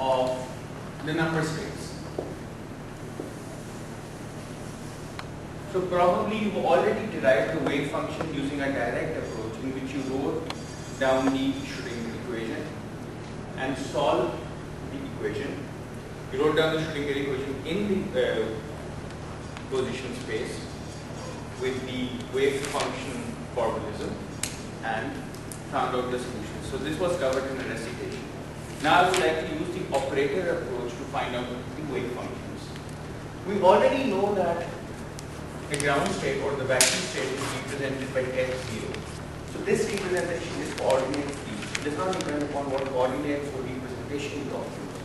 of the number space. So probably you've already derived the wave function using a direct approach in which you wrote down the Schrödinger equation and solved the equation. You wrote down the Schrödinger equation in the position space with the wave function formalism and found out the solution. So this was covered in the recitation. Now I would like to use the operator approach to find out the wave functions. We already know that the ground state or the vacuum state is represented by x0. So this representation is coordinate free. It does not depend upon what coordinates or representation you talk about.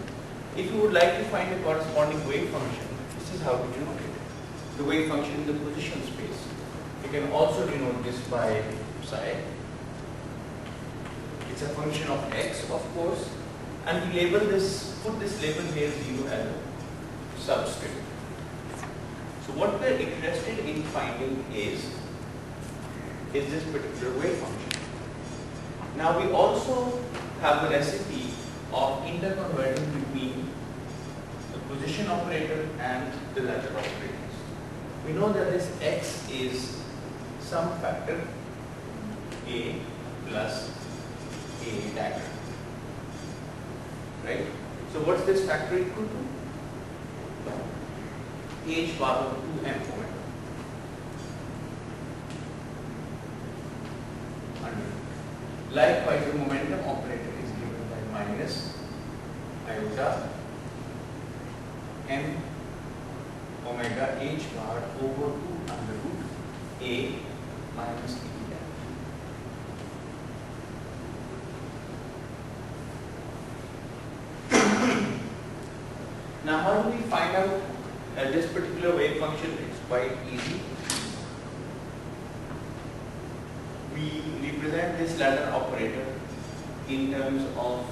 If you would like to find a corresponding wave function, this is how to denote it. The wave function in the position space. You can also denote this by psi. It's a function of x, of course, and we label this, put this label here 0 as a subscript. So what we're interested in finding is this particular wave function. Now we also have a recipe of interconverting between the position operator and the ladder operators. We know that this x is some factor a plus a dagger, right? So what's this factor equal to? H power 2m omega. Likewise, the momentum operator is given by minus iota m omega h bar over 2 under root a minus e dash. Now, how do we find out this particular wave function? It's quite easy. We represent this ladder operator in terms of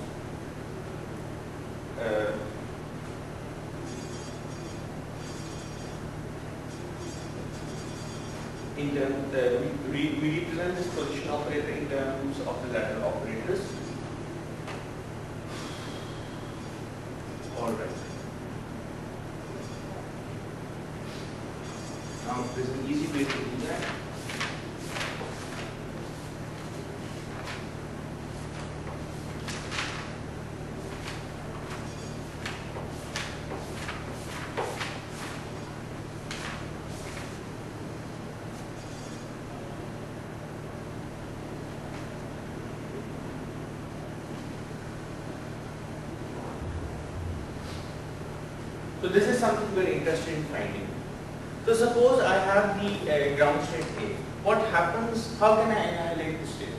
we represent this position operator in terms of the ladder operators. All right. Now, there's an easy way to do that. So this is something we're interested in finding. So suppose I have the ground state A. What happens? How can I annihilate the state?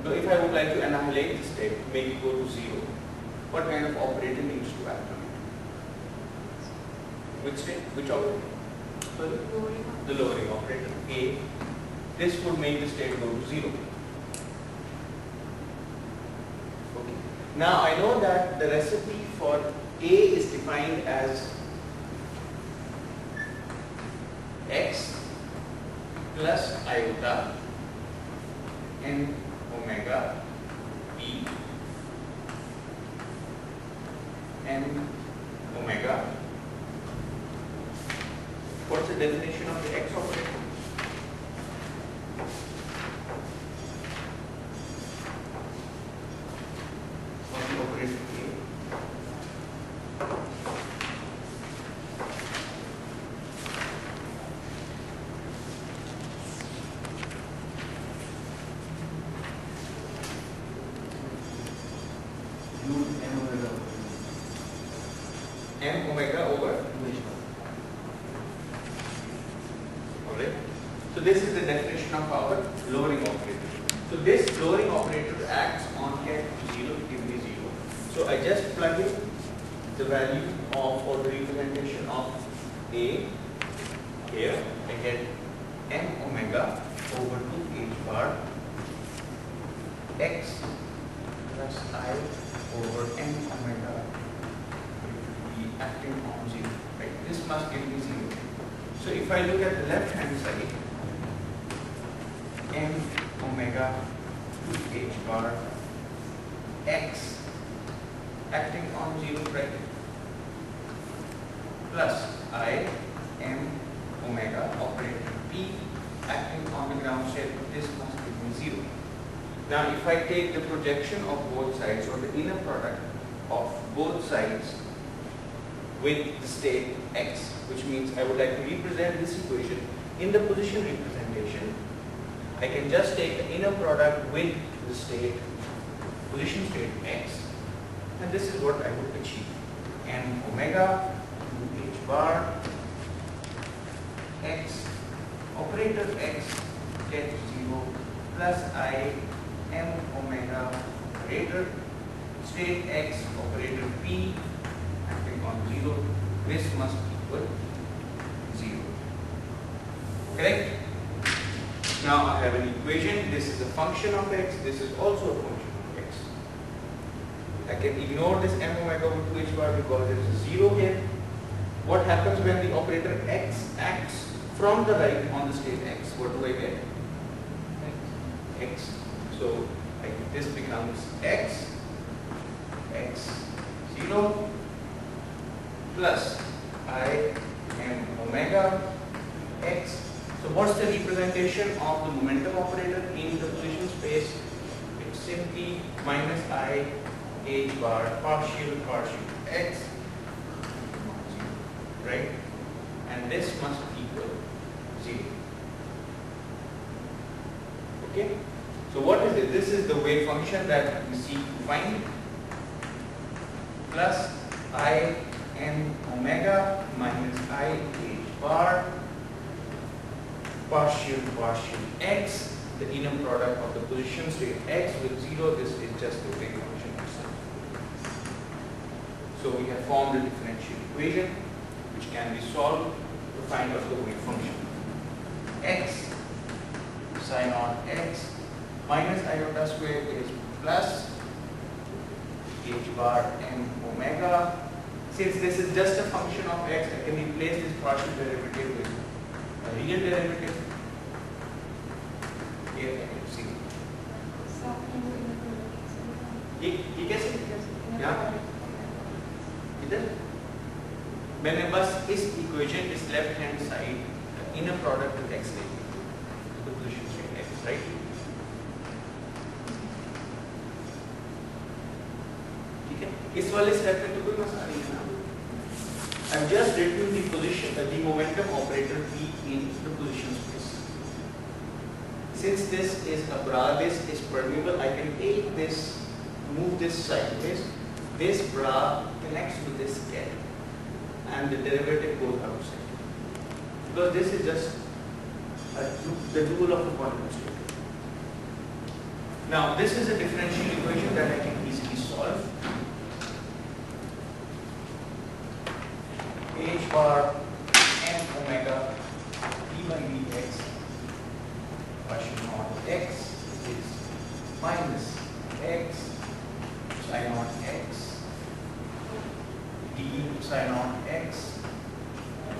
So if I would like to annihilate the state, make it go to 0, what kind of operator needs to act on it? Which state? Which operator? Sorry? The lowering operator A. This would make the state go to 0. Now I know that the recipe for A is defined as x plus iota n omega p n omega. What's the definition of the x operator? M omega over 2h bar. Alright. So this is the definition of our lowering operator. So this lowering operator acts on get 0 to give me 0. So I just plug in the value of or the representation of A here. I get M omega over 2h bar x plus I over n omega acting on 0, right? This must give me 0. So if I look at the left hand side, m omega 2 h bar x acting on 0 bracket plus I m omega operator p acting on the ground state. This must give me 0. Now if I take the projection of both sides, or the inner product of both sides with the state x, which means I would like to represent this equation in the position representation, I can just take the inner product with the state, position state x, and this is what I would achieve. M omega 2 h bar x operator x gets 0 plus I m omega operator state x operator p acting on 0. This must equal 0. Correct? Now I have an equation. This is a function of x. This is also a function of x. I can ignore this m omega over 2 h bar because there is a 0 here. What happens when the operator x acts from the right on the state x? What do I get? X. So this becomes x 0 plus I m omega x. So what's the representation of the momentum operator in the position space? It's simply minus I h bar partial x, right? And this must equal 0. Okay? So what is it? This is the wave function that we seek to find. Plus I m omega minus I h bar partial x, the inner product of the position state x with 0. This is just the wave function itself. So we have formed a differential equation which can be solved to find out the wave function. X psi naught x minus iota square is plus h bar m omega. Since this is just a function of x, I can replace this partial derivative with a real derivative. Here I can see. ये कैसे? यहाँ इधर मैंने बस इस equation इस left hand side inner product with x ले the position state x, right? ठीक है? इस वाले step में तो कोई मसला नहीं है ना? I'm just written the position, the momentum operator p in the position space. Since this is a bra, this is permeable, I can take this, move this sideways. This bra connects to this gap, and the derivative goes outside. Because this is just the rule of the quantum state. Now, this is a differential equation that I can easily solve. H bar m omega d by dx partial naught x is minus x psi naught x d psi naught x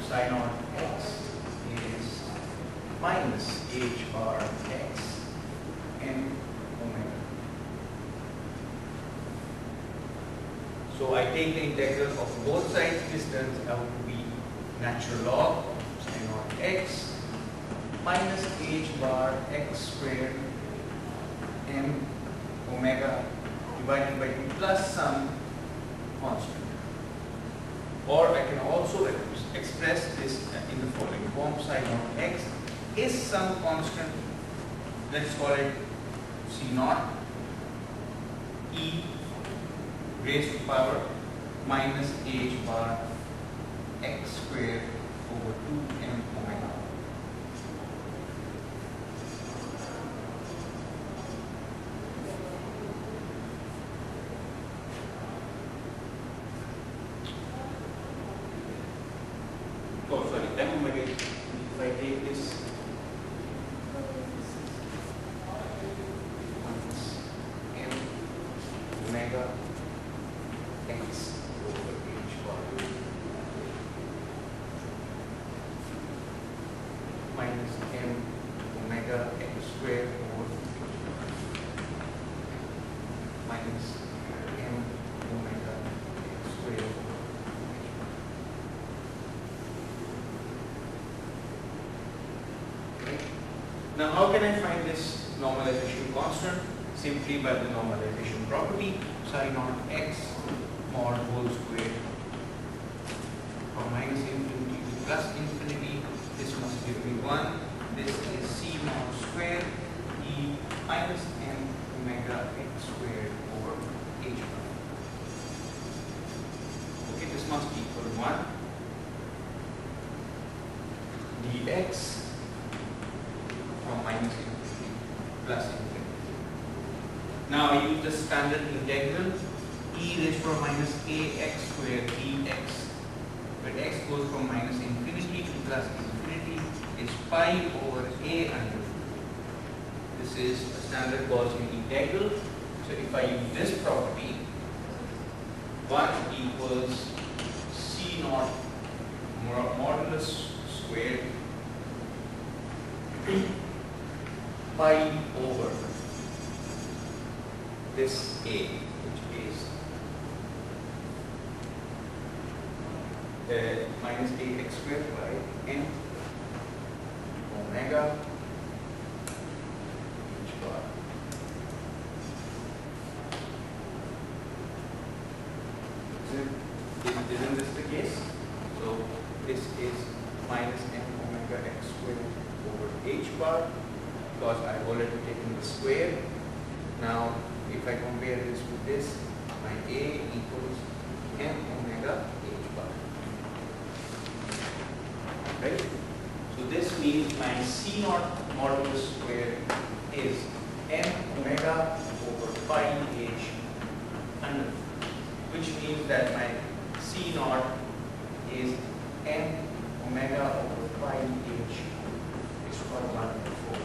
psi naught x is minus h bar x m omega. So I take the integral of both sides. This turns out to be natural log psi naught x minus h bar x squared m omega divided by 2 plus some constant. Or I can also express this in the following form: psi naught x is some constant, let's call it c naught e raised to power minus h bar x squared over 2m omega. Oh, sorry, m omega. If I take this m omega x over h bar minus m omega x square over minus m omega x square over h bar. Okay. Now how can I find this normalization constant? Simply by the normalization property, psi naught x mod whole square from minus infinity to plus infinity. This must give me 1. This is c naught square e minus m omega x squared over h bar. Okay, this must equal 1 dx from minus infinity plus infinity. Now I use the standard integral e raised to minus ax squared dx, where x goes from minus infinity to plus infinity is pi over a under root. This is a standard Gaussian integral. So if I use this property, 1 equals c naught modulus squared pi over this a, which is minus ax squared by n omega h bar. Isn't this the case? So this is minus n omega x squared over h bar, because I've already taken the square. Now if I compare this with this, my a equals m omega h bar. Right? So this means my c naught modulus square is m omega over pi h under, which means that my c naught is m omega over pi h is for 1/4.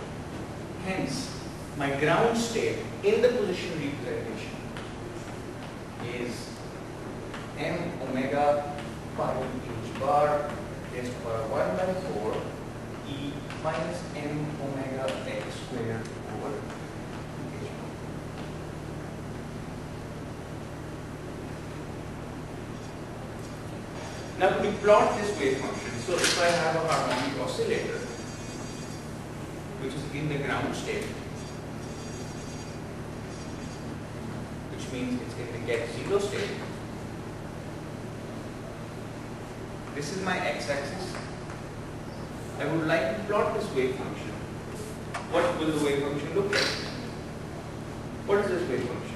Hence, my ground state in the position representation is m omega pi h bar is for 1/4 e minus m omega x squared over h bar. Now to plot this wave function, so if I have a harmonic oscillator which is in the ground state, which means it's in the get zero state, this is my x-axis. I would like to plot this wave function. What will the wave function look like? What is this wave function?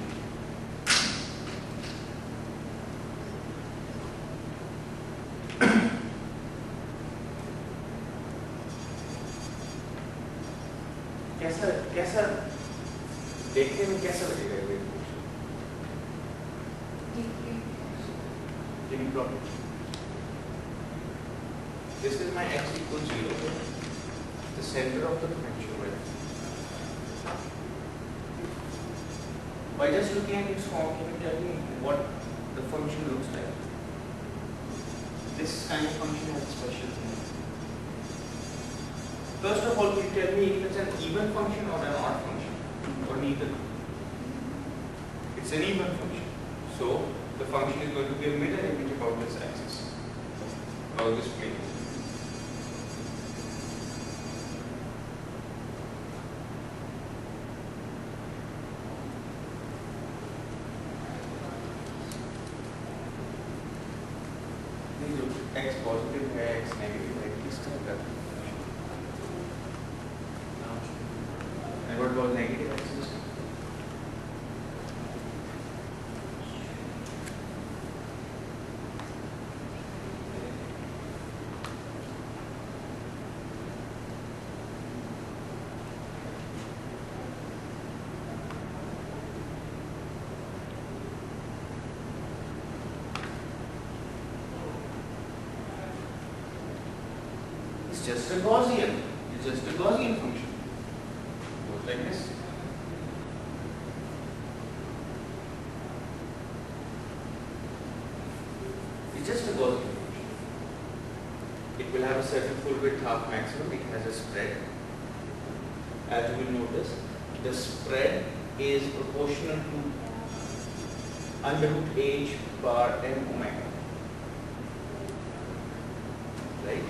कैसा देखने में कैसा लगेगा ये wave function? Can you plot it? This is my x equals 0, the center of the potential wave. By just looking at its form, can you tell me what the function looks like? This kind of function has a special thing. First of all, can you tell me if it's an even function or an odd function, or neither? It's an even function. So the function is going to be a mirror image about this axis, about this plane. X positive है, X negative है, किस तरह का? And what about negative axis? It's just a Gaussian. It's just a Gaussian function. Goes like this. It's just a Gaussian function. It will have a certain full width half maximum. It has a spread. as you will notice, the spread is proportional to under root h bar m omega. Right?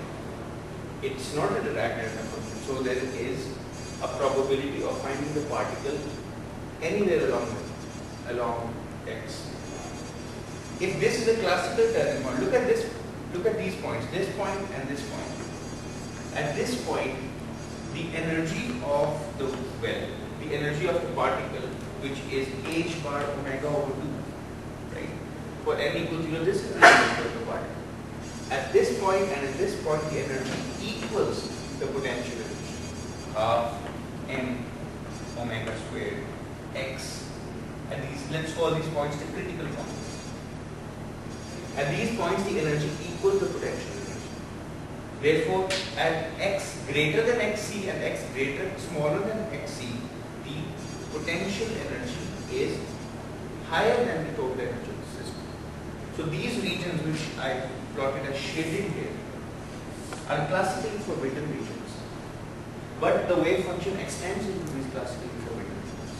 It's not a Dirac delta function, so there is a probability of finding the particle anywhere along x. If this is a classical turning point, look at these points, this point and this point. At this point, the energy of the the energy of the particle, which is h bar omega over 2, right? For n equals 0, this is the energy of the particle. At this point and at this point, the energy equals the potential energy of m omega squared x. And let's call these points the critical points. At these points, the energy equals the potential energy. Therefore, at x greater than xc and x smaller than xc, the potential energy is higher than the total energy of the system. So these regions which I plotted as shaded here are classically forbidden regions. But the wave function extends into these classically forbidden regions.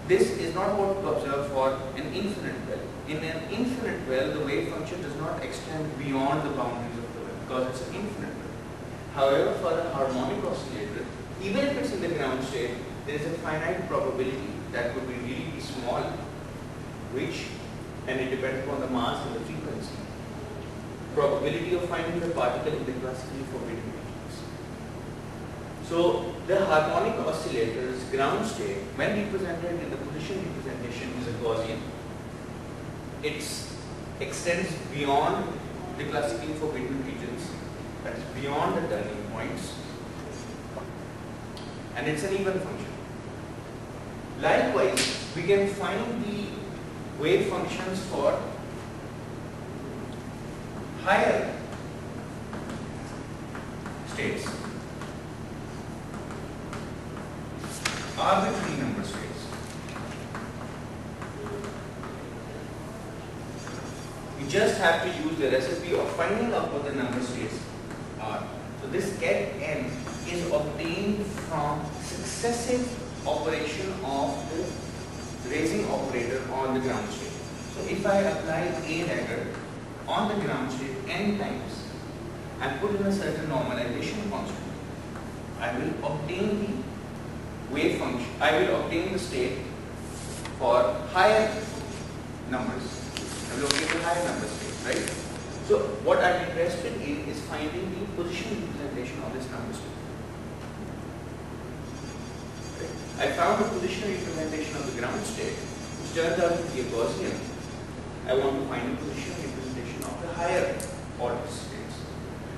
This is not what to observe for an infinite well. In an infinite well, the wave function does not extend beyond the boundaries of the well because it's an infinite well. However, for a harmonic oscillator, even if it's in the ground state, there is a finite probability that could be really small, and it depends upon the mass and the frequency, probability of finding the particle in the classically forbidden regions. So the harmonic oscillator's ground state, when represented in the position representation, is a Gaussian. It extends beyond the classically forbidden regions, that is beyond the turning points, and it's an even function. Likewise, we can find the wave functions for higher states, arbitrary number states. We just have to use the recipe of finding out what the number states are. So this get n is obtained from successive operation of the raising operator on the ground state. So if I apply a dagger on the ground state n times and put in a certain normalization constant, I will obtain the wave function. I will obtain the state for higher numbers. I will obtain the higher number state, right? So what I am interested in is finding the position representation of this number state. Right? I found the position representation of the ground state, which turns out to be a Gaussian. I want to find the position representation of the higher order states.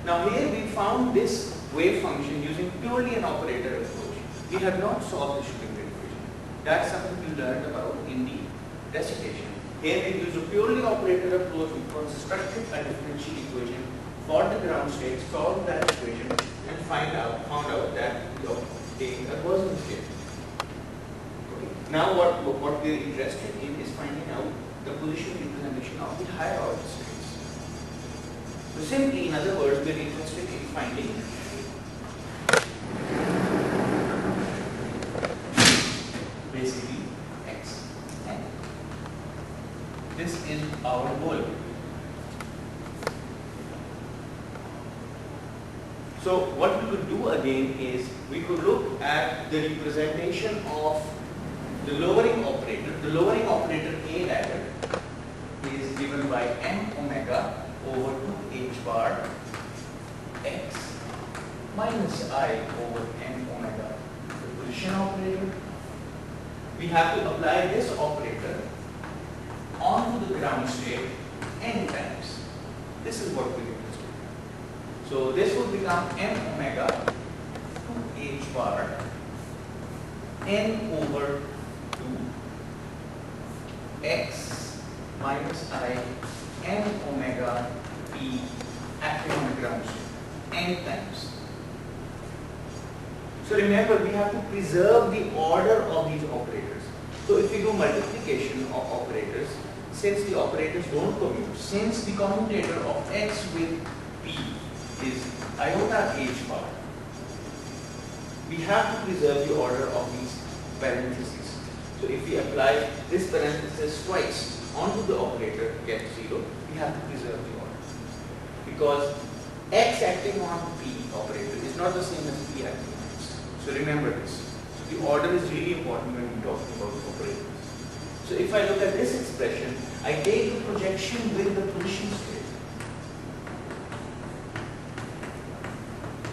Now here we found this wave function using purely an operator approach. We have not solved the Schrödinger equation. That's something we learned about in the recitation. Here we use a purely operator approach. We constructed a differential equation for the ground state, solved that equation, and found out that we obtained a Gaussian state. Okay. Now what we are interested in is finding out the position representation of the higher order states. So simply, in other words, we are interested in finding basically x n. This is our goal. So what we could do again is we could look at the representation of the lowering operator. The lowering operator A dagger is given by m omega over 2h bar x minus I over m omega. The position operator. We have to apply this operator onto the ground state n times. This is what we are interested in. So this will become m omega 2h bar n over 2 x minus I m omega p acting on the ground state n times. So remember, we have to preserve the order of these operators. So if we do multiplication of operators, since the operators don't commute, since the commutator of x with p is iota h bar, we have to preserve the order of these parentheses. So if we apply this parenthesis twice onto the operator get 0, we have to preserve the order. Because x acting on p operator is not the same as p acting on x. So remember this. So the order is really important when we're talking about operators. So if I look at this expression, I take the projection with the position state.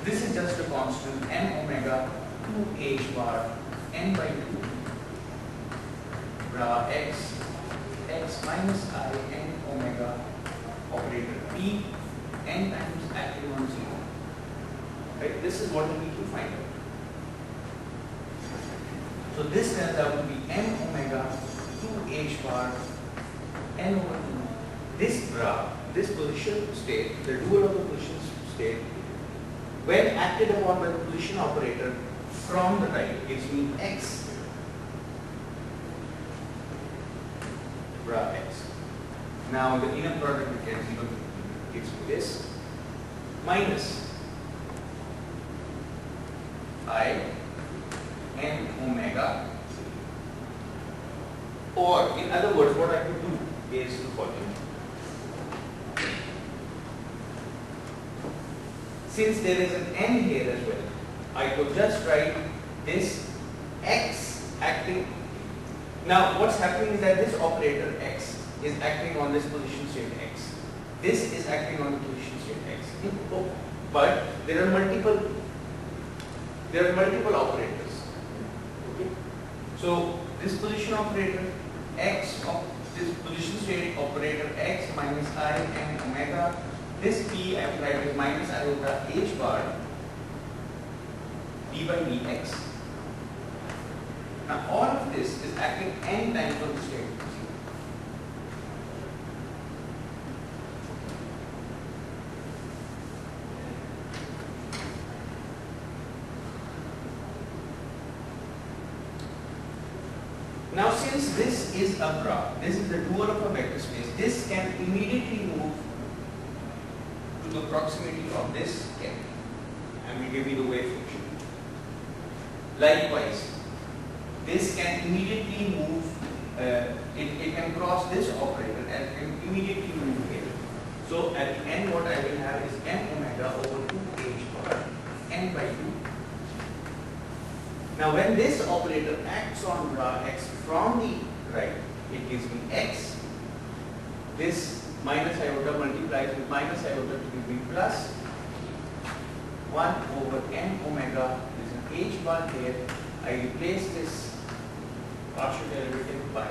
This is just a constant m omega 2 h bar n by 2 bra x minus I n omega operator p n times acting on 0. Right? This is what we need to find out. So this turns out to be m omega 2 h bar n over 2. This bra, this position state, the dual of the position state, when acted upon by the position operator from the right, gives me x bra x. Now the inner product we can see gives me this minus I n omega, or in other words what I could do is the following. Since there is an n here as well, I could just write this x acting. Now what's happening is that this operator x is acting on this position state x. This is acting on the position state x. But there are multiple operators. Okay? So this position operator x of this position state operator x minus I n omega. This p I will write as minus iota h bar d by dx. Now all of this is acting n times on the state. Now since this is a bra, this is the dual of a vector space, this can immediately move to the proximity of this n, and we give you the wave function. Likewise, this can immediately move, it can cross this operator and can immediately move here. So at the end what I will have is m omega over 2 h bar n by 2. Now when this operator acts on bra x from the right, it gives me x. This minus iota multiplies with minus iota to give me plus 1 over m omega. There is an h bar here. I replace this partial derivative by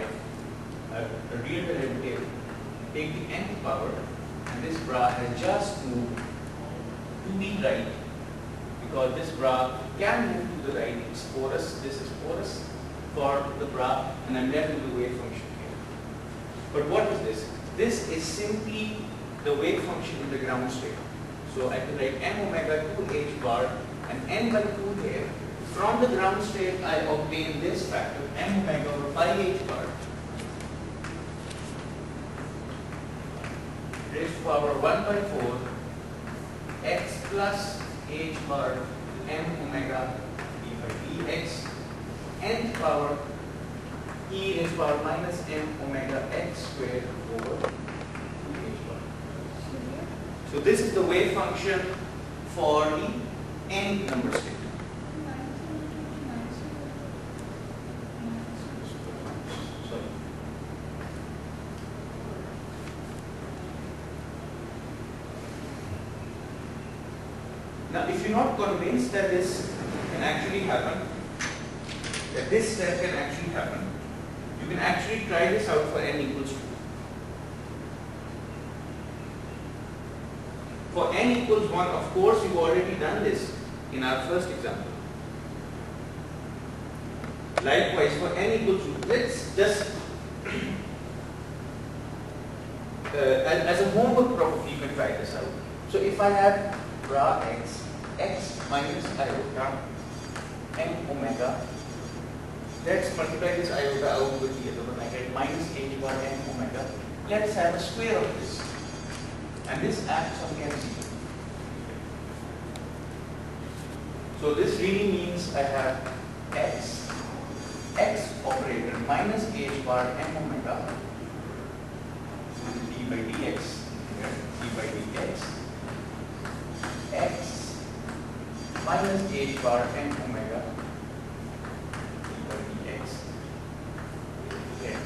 a real derivative, take the nth power, and this bra has just moved to the right, because this bra can move to the right. It's porous, this is porous for the bra, and I'm left with the wave function here. But what is this? This is simply the wave function in the ground state. So I can write m omega 2 h bar and n by 2 here. From the ground state I obtain this factor m omega over pi h bar raised to power 1 by 4 x plus h bar m omega d by dx nth power e raised to power minus m omega x squared over 2h bar. So this is the wave function for the n number state. Now, if you're not convinced that this can actually happen, that this step can actually happen, you can actually try this out for n equals 2. For n equals 1, of course, you've already done this in our first example. Likewise, for n equals 2, let's just, as a homework problem, you can try this out. So if I have bra x, x minus iota m omega, let's multiply this iota out with the other one. I get minus h bar m omega. Let's have a square of this, and this acts on n0. So So this really means I have x operator minus h bar m omega d by dx here, d by dx x minus h bar m omega d by dx. Okay.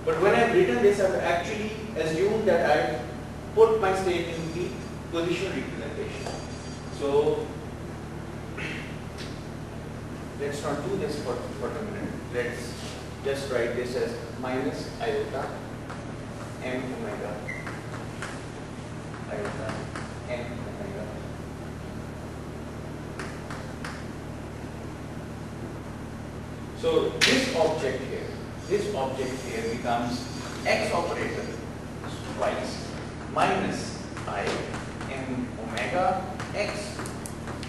But when I've written this, I've actually assumed that I've put my state in the position representation. So let's not do this for a minute. Let's just write this as minus iota m omega iota m omega. So this object here becomes x operator twice minus I m omega x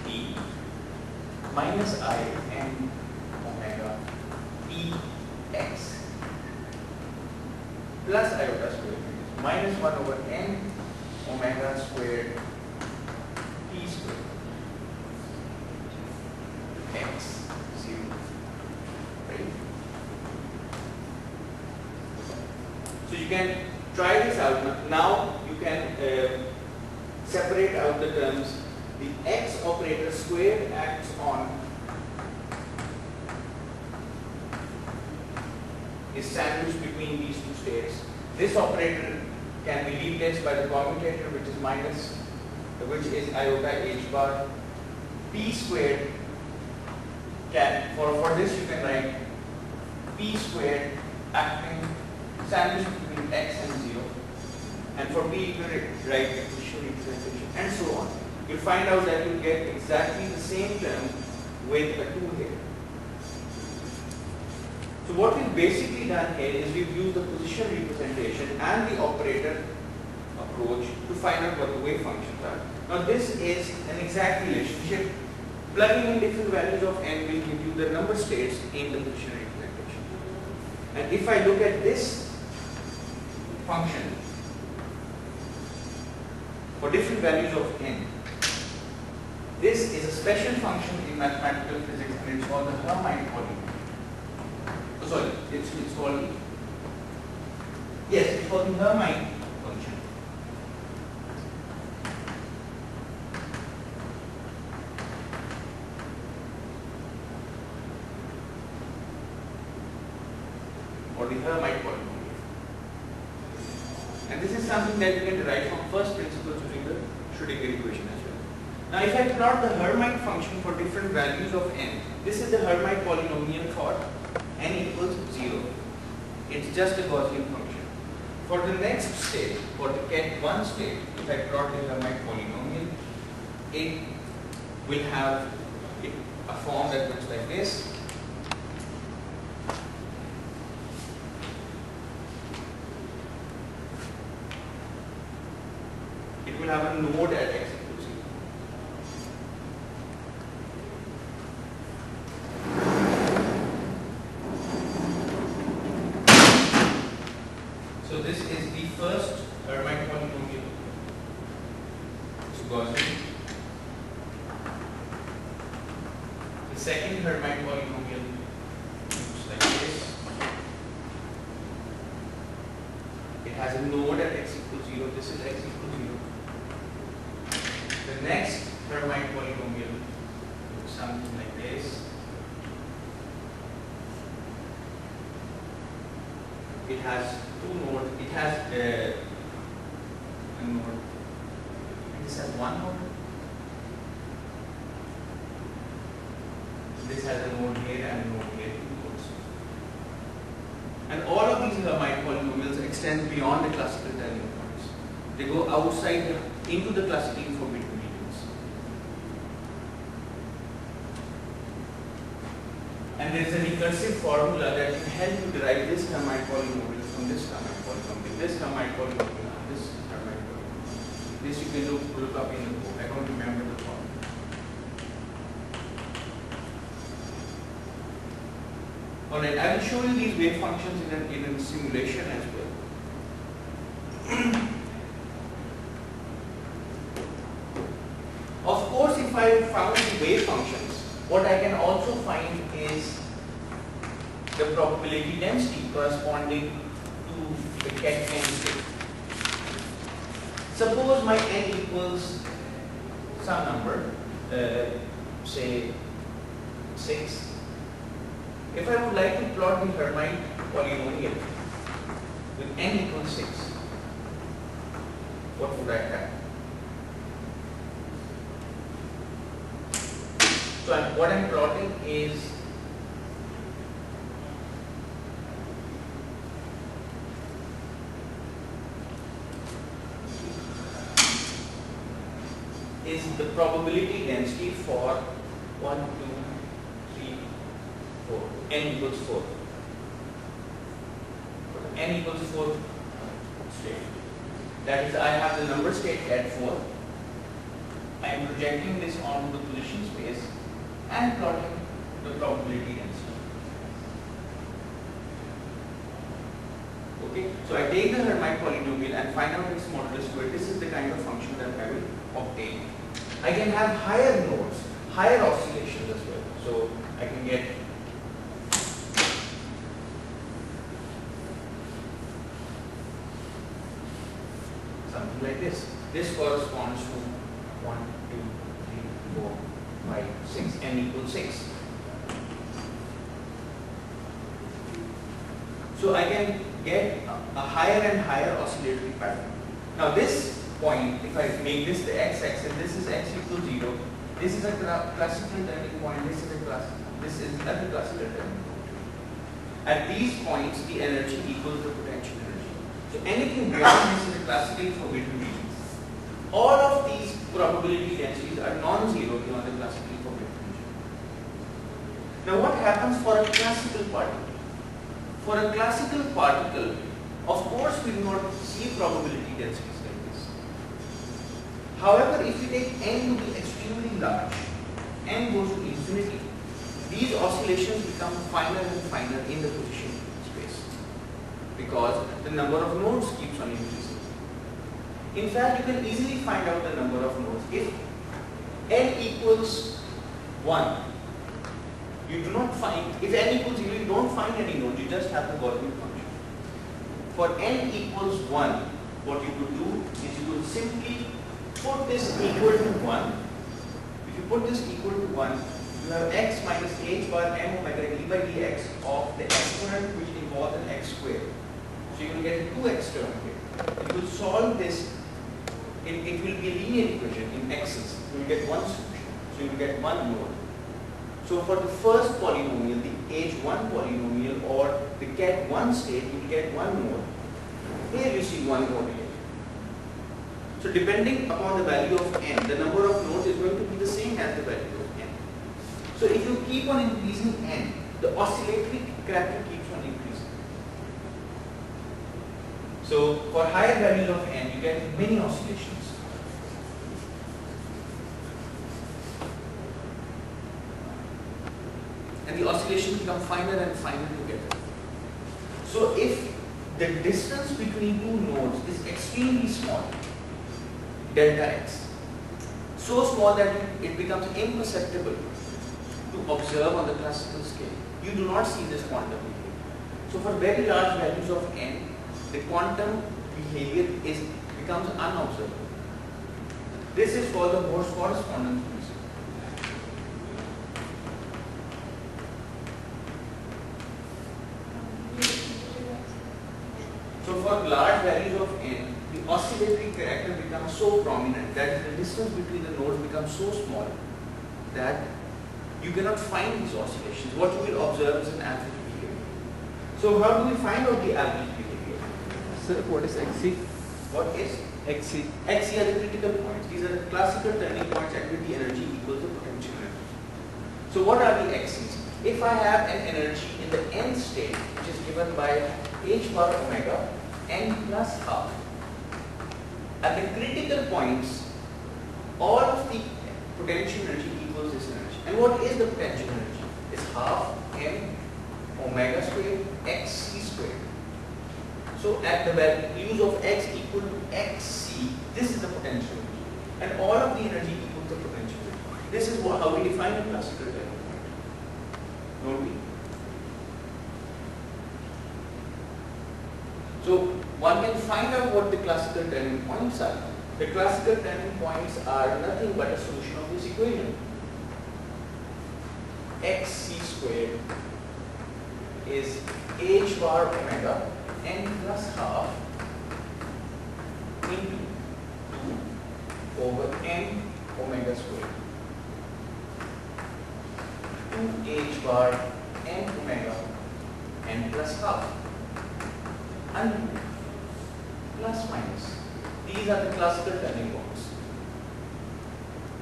e minus I m omega e x plus iota squared minus 1 over n omega squared t squared x 0. Right? So you can try this out. Now you can separate out the terms. The x operator squared acts on is sandwiched between these two states. This operator can be replaced by the commutator, which is minus, which is iota h bar. P squared can, for this you can write p squared acting sandwiched between x and 0, and for p you can write the position representation, and so on. You'll find out that you'll get exactly the same term with a 2 here. So what we've basically done here is we've used the position representation and the operator approach to find out what the wave functions are. Now this is an exact relationship. Plugging in different values of n will give you the number states in the position representation. And if I look at this function for different values of n, this is a special function in mathematical physics, and it's called the Hermite polynomial. Oh, sorry, it's called, yes, it's called the Hermite function. Or the Hermite polynomial. And this is something that you can derive from first principles using the Schrödinger equation as well. Now if I plot the Hermite function for different values of n, this is the Hermite polynomial for n equals 0. It's just a Gaussian function. For the next state, for the ket1 state, if I plot the Hermite polynomial, it will have a form that looks like this. It will have a node at x equals 0. So this is the first Hermite polynomial. It's Gaussian. The second Hermite polynomial looks like this. It has a node at x equals 0. This is x equals 0. The next Hermite polynomial looks something like this. It has two nodes. It has a node. This has one node. This has a node here and a node here, two nodes. And all of these Hermite polynomials extend beyond the classical turning points. They go outside into the classically forbidden regions. And there is a recursive formula that can help you derive this Hermite polynomial from this Hermite polynomial, this Hermite polynomial, and this Hermite polynomial. This you can look up in the book. I don't remember the formula. Alright, I will show you these wave functions in a simulation as well. Of course, if if I found the wave functions, what I can also find is the probability density corresponding to the ket n state. Suppose my n equals some number, say 6. If I would like to plot the Hermite polynomial with n equals 6, what would I have? So what I'm plotting is the probability density for 1, 2, 3, 4, n equals 4. N equals 4 state. That is, I have the number state at 4. I am projecting this onto the position space and plotting the probability density. Okay, so I take the Hermite polynomial and find out its modulus square. This is the kind of function that I will obtain. I can have higher nodes, higher oscillations as well. So I can get something like this. This corresponds to 1, 2, 3, 4, 5, 6, n equals 6. So I can get a higher and higher oscillatory pattern. Now this point, if I make this the x-axis, this is x equals 0. This is a classical turning point. This is another classical turning point. At these points, the energy equals the potential energy. So anything beyond this is a classically forbidden region. All of these probability densities are non-zero beyond the classically forbidden region. Now what happens for a classical particle? For a classical particle, of course we do not see probability densities like this. However, if we take n to be extremely large, n goes to infinity, these oscillations become finer and finer in the position space because the number of nodes keeps on increasing. In fact, you can easily find out the number of nodes. If n equals 1, you do not find, if n equals 0, you don't find any nodes, you just have the Khwarizmi function. For n equals 1, what you could do is you could simply put this equal to 1. If you put this equal to 1, you have x minus h bar m omega d by dx of the exponent which involves an x squared. So you will get a 2x term here. You will solve this, it will be a linear equation in x's. You will get one solution. So you will get one node. So for the first polynomial, the h1 polynomial or the ket 1 state, you will get one node. Here you see one node here. So depending upon the value of n, the number of nodes is going to be the same as the value of n. So if you keep on increasing n, the oscillatory character keeps on increasing. So for higher values of n, you get many oscillations. And the oscillations become finer and finer together. So if the distance between two nodes is extremely small, delta x, so small that it becomes imperceptible to observe on the classical scale, you do not see this quantum behavior. So for very large values of n, the quantum behavior becomes unobservable. This is called the Morse correspondence principle. So for large values of n, the oscillatory character becomes so prominent that the distance between the nodes becomes so small that you cannot find these oscillations. What you will observe is an average behavior. So how do we find out the average behavior? Sir, what is XC? What is? XC. XC are the critical points. These are the classical turning points at which the energy equals the potential energy. So what are the XCs? If I have an energy in the n state, which is given by h bar omega n plus half, at the critical points, all of the potential energy equals this energy. And what is the potential energy? It's half m omega squared xc squared. So at the values of x equal to xc, this is the potential energy. And all of the energy equals the potential energy. This is how we define a classical turning point, don't we? So one can find out what the classical turning points are. The classical turning points are nothing but a solution of this equation. Xc squared is h bar omega n plus half into 2 over n omega squared. 2h bar n omega n plus half and plus minus. These are the classical turning points.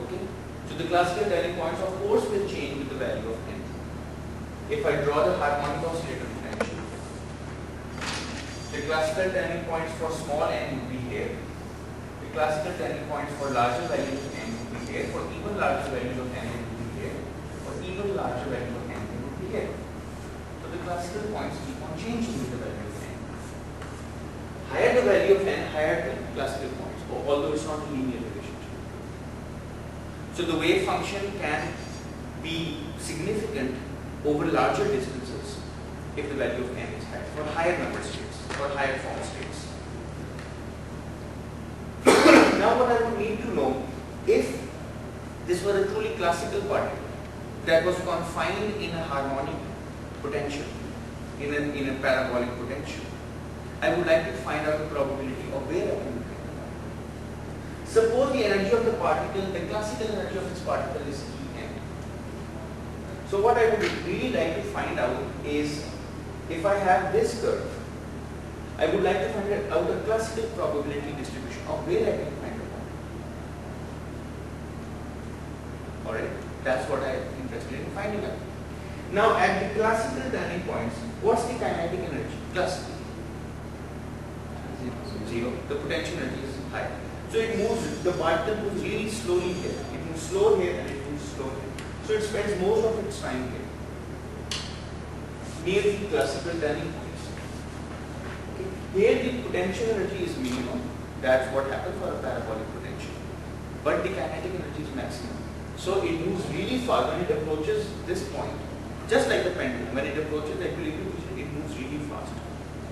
Okay? So the classical turning points of course will change with the value of n. If I draw the harmonic oscillator potential, the classical turning points for small n would be here. The classical turning points for larger values of n would be here. For even larger values of n it would be here. For even larger values of n it would be here. So the classical points keep on changing with the value of n. Higher the value of n, higher the classical points, although it's not a linear relationship. So the wave function can be significant over larger distances if the value of n is higher, for higher number states, for higher form states. Now what I would need to know, if this was a truly classical particle that was confined in a harmonic potential, in a parabolic potential, I would like to find out the probability of where I can look at the particle. Suppose the energy of the particle, the classical energy of its particle is En. So what I would really like to find out is, if I have this curve, I would like to find out the classical probability distribution of where I can find a particle. Alright, that's what I am interested in finding out. Now at the classical turning points, what's the kinetic energy? Plus 0. The potential energy is high. So it moves, the particle moves really slowly here. It moves slow here and it moves slow here. So it spends most of its time here, near the classical turning points. Okay. Here the potential energy is minimum. That's what happens for a parabolic potential. But the kinetic energy is maximum. So it moves really fast when it approaches this point. Just like the pendulum, when it approaches the equilibrium position, it moves really fast.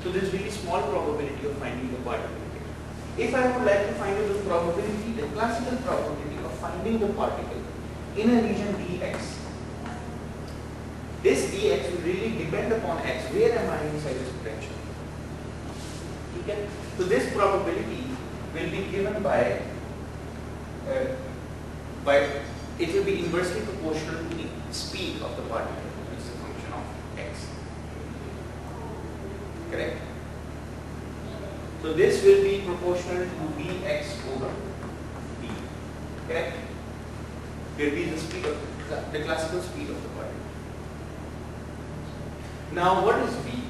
So there is really small probability of finding the particle here. If I would like to find out the probability, the classical probability of finding the particle in a region dx, this dx will really depend upon x. Where am I inside this potential? Okay? So this probability will be given by it will be inversely proportional to the speed of the particle, which is a function of x. Correct? So this will be proportional to dx over d. Correct? Will be the speed of the classical speed of the particle. Now what is v?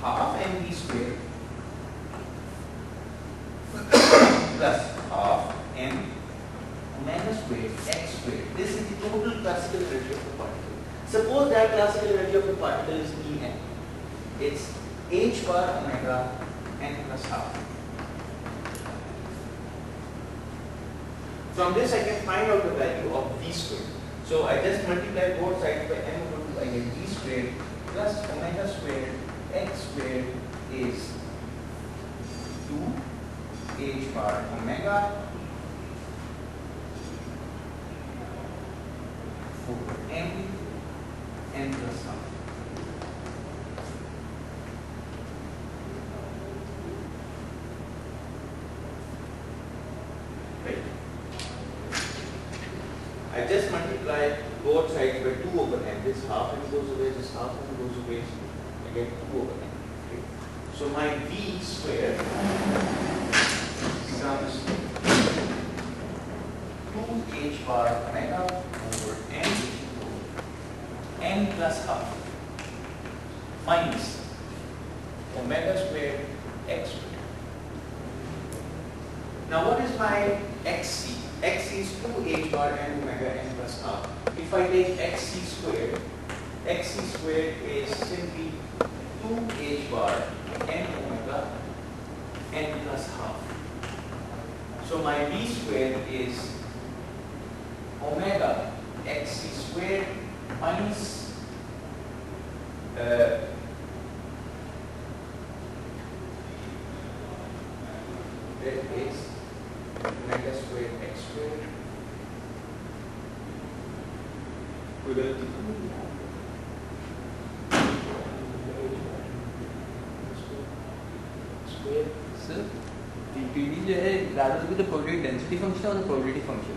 Half mv squared plus half m omega squared x squared. This is the total classical energy of the particle. Suppose that classical energy of the particle is En. It's h bar omega n plus half. From this I can find out the value of v squared. So I just multiply both sides by m over 2, I get v squared plus omega squared x squared is 2 h bar omega over n plus half. Right. I just multiply both sides by 2 over n. This half n goes away, this half n goes away. I get 2 over n. Okay. So my v square becomes 2h bar omega over n plus half minus omega squared x squared. Now what is my xc? Xc is 2h bar n omega n plus half. If I take xc squared is simply 2h bar n omega n plus half. So my v squared is omega x square. We will square. Sir, the PD जो है rather with the probability density function or the probability function?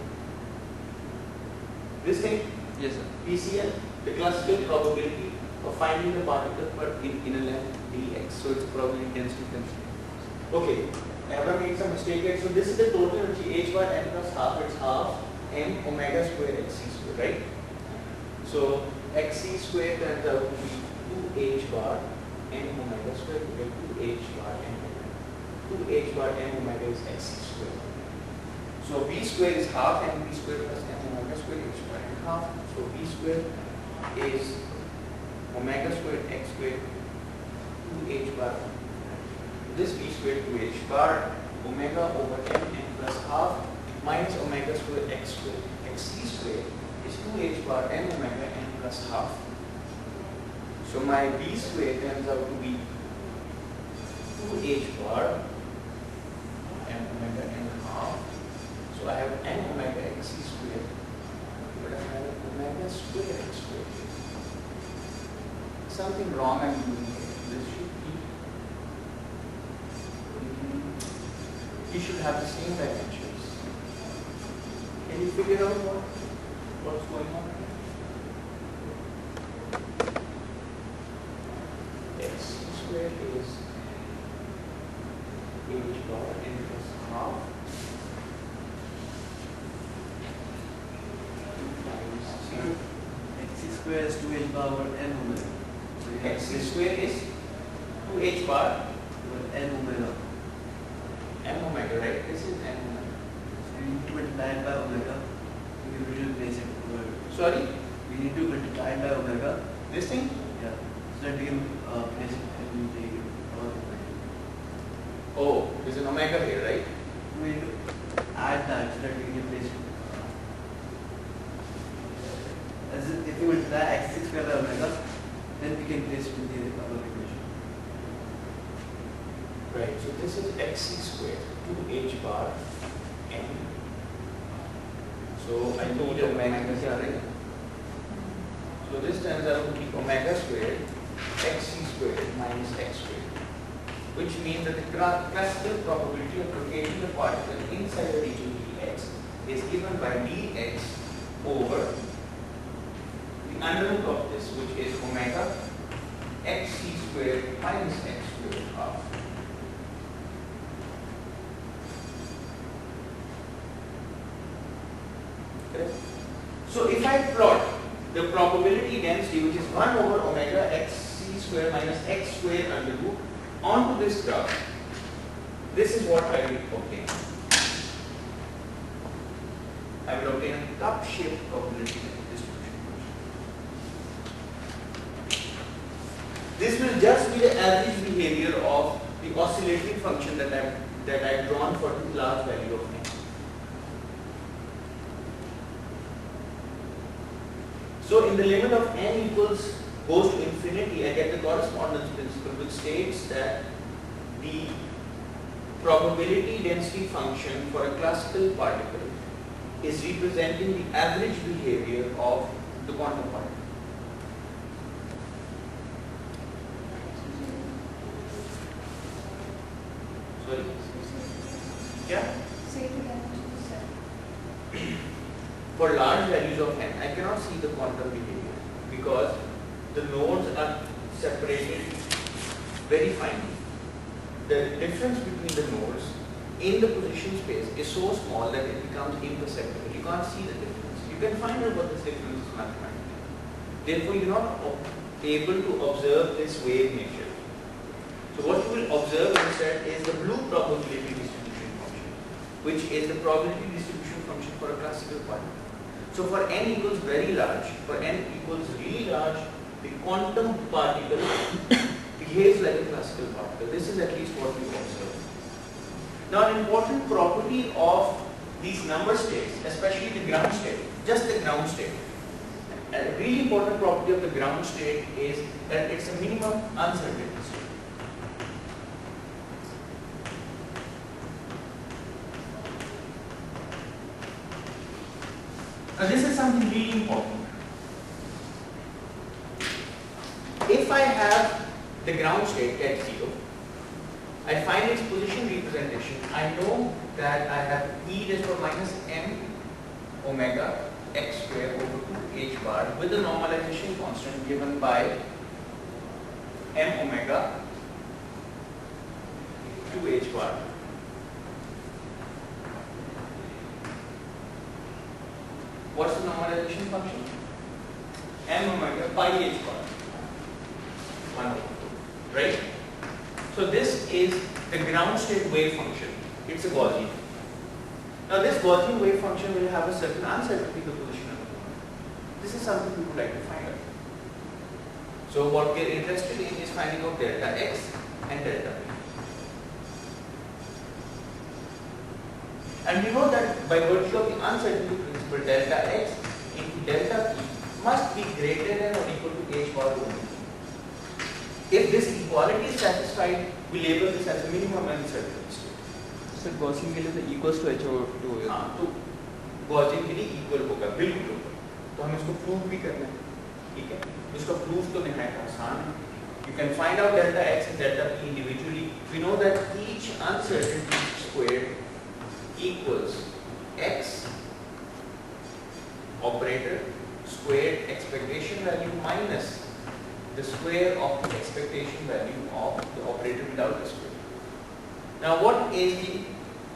This thing, Yes sir. PCL, the classical probability of finding the particle per inner length dx. So it's probability density function. Okay, I have made some mistake here. So this is the total energy h bar n plus half. It's half m omega square xc square, right? So xc square turns out to be 2h bar n omega square. We get 2h bar n omega. 2h bar n omega is xc square. So v square is half and v square plus n omega square h bar n half. So v square is omega square x square 2h bar. This v square 2h bar omega over n plus half minus omega square x square. Xc square is 2h bar n omega n plus half. So my v square turns out to be 2h bar n omega n half. So I have n omega xc square, but I have omega square x square. Something wrong I'm doing here. This should be. You should have the same dimensions. Can you figure out what's going on here? X square is h bar n plus half times c. X square is 2h bar over n omega. So X square is 2h bar over n omega. m omega, right? This is m omega. So we need to multiply it by omega. We need to replace it over. Sorry? We need to multiply it by omega. This thing? Yeah. So that we can place it and take it. Oh, there's an omega here, right? We need to add that so that we can place it. As if we multiply x square by omega, then we can place it in the other equation. Right, so this is xc square, 2h bar n. So I need omega here. So this turns out to be omega squared xc squared minus x squared, which means that the classical probability of locating the particle inside the region dx is given by dx over the under root of this, which is omega xc squared minus x squared half. Okay. So if I plot the probability density, which is 1 over omega xc square minus x square under root onto this graph, this is what I will obtain. I will obtain a cup-shaped probability distribution. This will just be the average behavior of the oscillatory function that I've drawn for the large value of n. So in the limit of n equals goes to infinity, I get the correspondence principle, which states that the probability density function for a classical particle is representing the average behavior of the quantum particle. Sorry? Yeah? Say it again, what you said. For large values of n, I cannot see the quantum behavior because the nodes are separated very finely. The difference between the nodes in the position space is so small that it becomes imperceptible. You can't see the difference. You can find out what this difference is mathematically. Therefore, you're not able to observe this wave nature. So what you will observe instead is the blue probability distribution function, which is the probability distribution function for a classical particle. So for n equals very large, for n equals really large, the quantum particle behaves like a classical particle. This is at least what we observe. Now an important property of these number states, especially the ground state, just the ground state, a really important property of the ground state is that it's a minimum uncertainty state. Now this is something really important. If I have the ground state at 0, I find its position representation. I know that I have e raised to minus m omega x square over 2 h bar with the normalization constant given by m omega 2 h bar. What's the normalization function? M omega pi h bar 1 over 2, right? So this is the ground state wave function. It's a Gaussian. Now this Gaussian wave function will have a certain uncertainty to position of the point. This is something we would like to find out. So what we are interested in is finding out delta x and delta p. And we know that by virtue of the uncertainty principle, delta x into delta p must be greater than or equal to h bar omega. If this equality is satisfied, we label this as a minimum uncertainty state. So Gaussian के लिए तो equals to h over 2 होगा. हाँ, तो Gaussian के लिए equal होगा, बिल्कुल होगा. तो हम इसको प्रूव भी करना है, ठीक है? इसका प्रूफ तो निहायत आसान है. You can find out delta x and delta p individually. We know that each uncertainty squared equals x operator squared expectation value minus the square of the expectation value of the operator without the square. Now what is the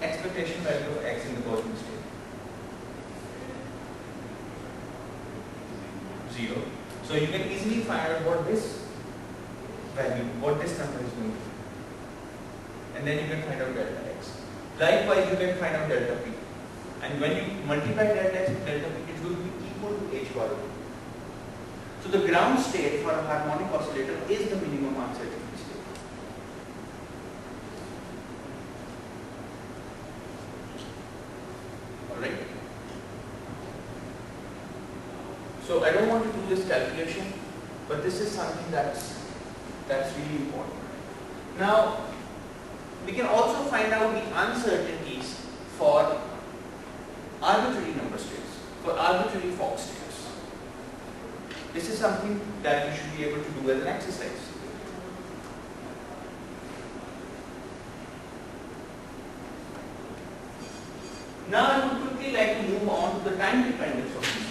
expectation value of x in the Gaussian state? 0. So you can easily find out what this value, what this number is going to be. And then you can find out delta x. Likewise, you can find out delta p. And when you multiply delta x with delta p, it will be equal to h bar over 2. So the ground state for a harmonic oscillator is the minimum uncertainty state. Alright? So I don't want to do this calculation, but this is something that's really important. Now, we can also find out the uncertainties for arbitrary number states, for arbitrary Fock states. This is something that you should be able to do as an exercise. Now I would quickly like to move on to the time dependence of these states.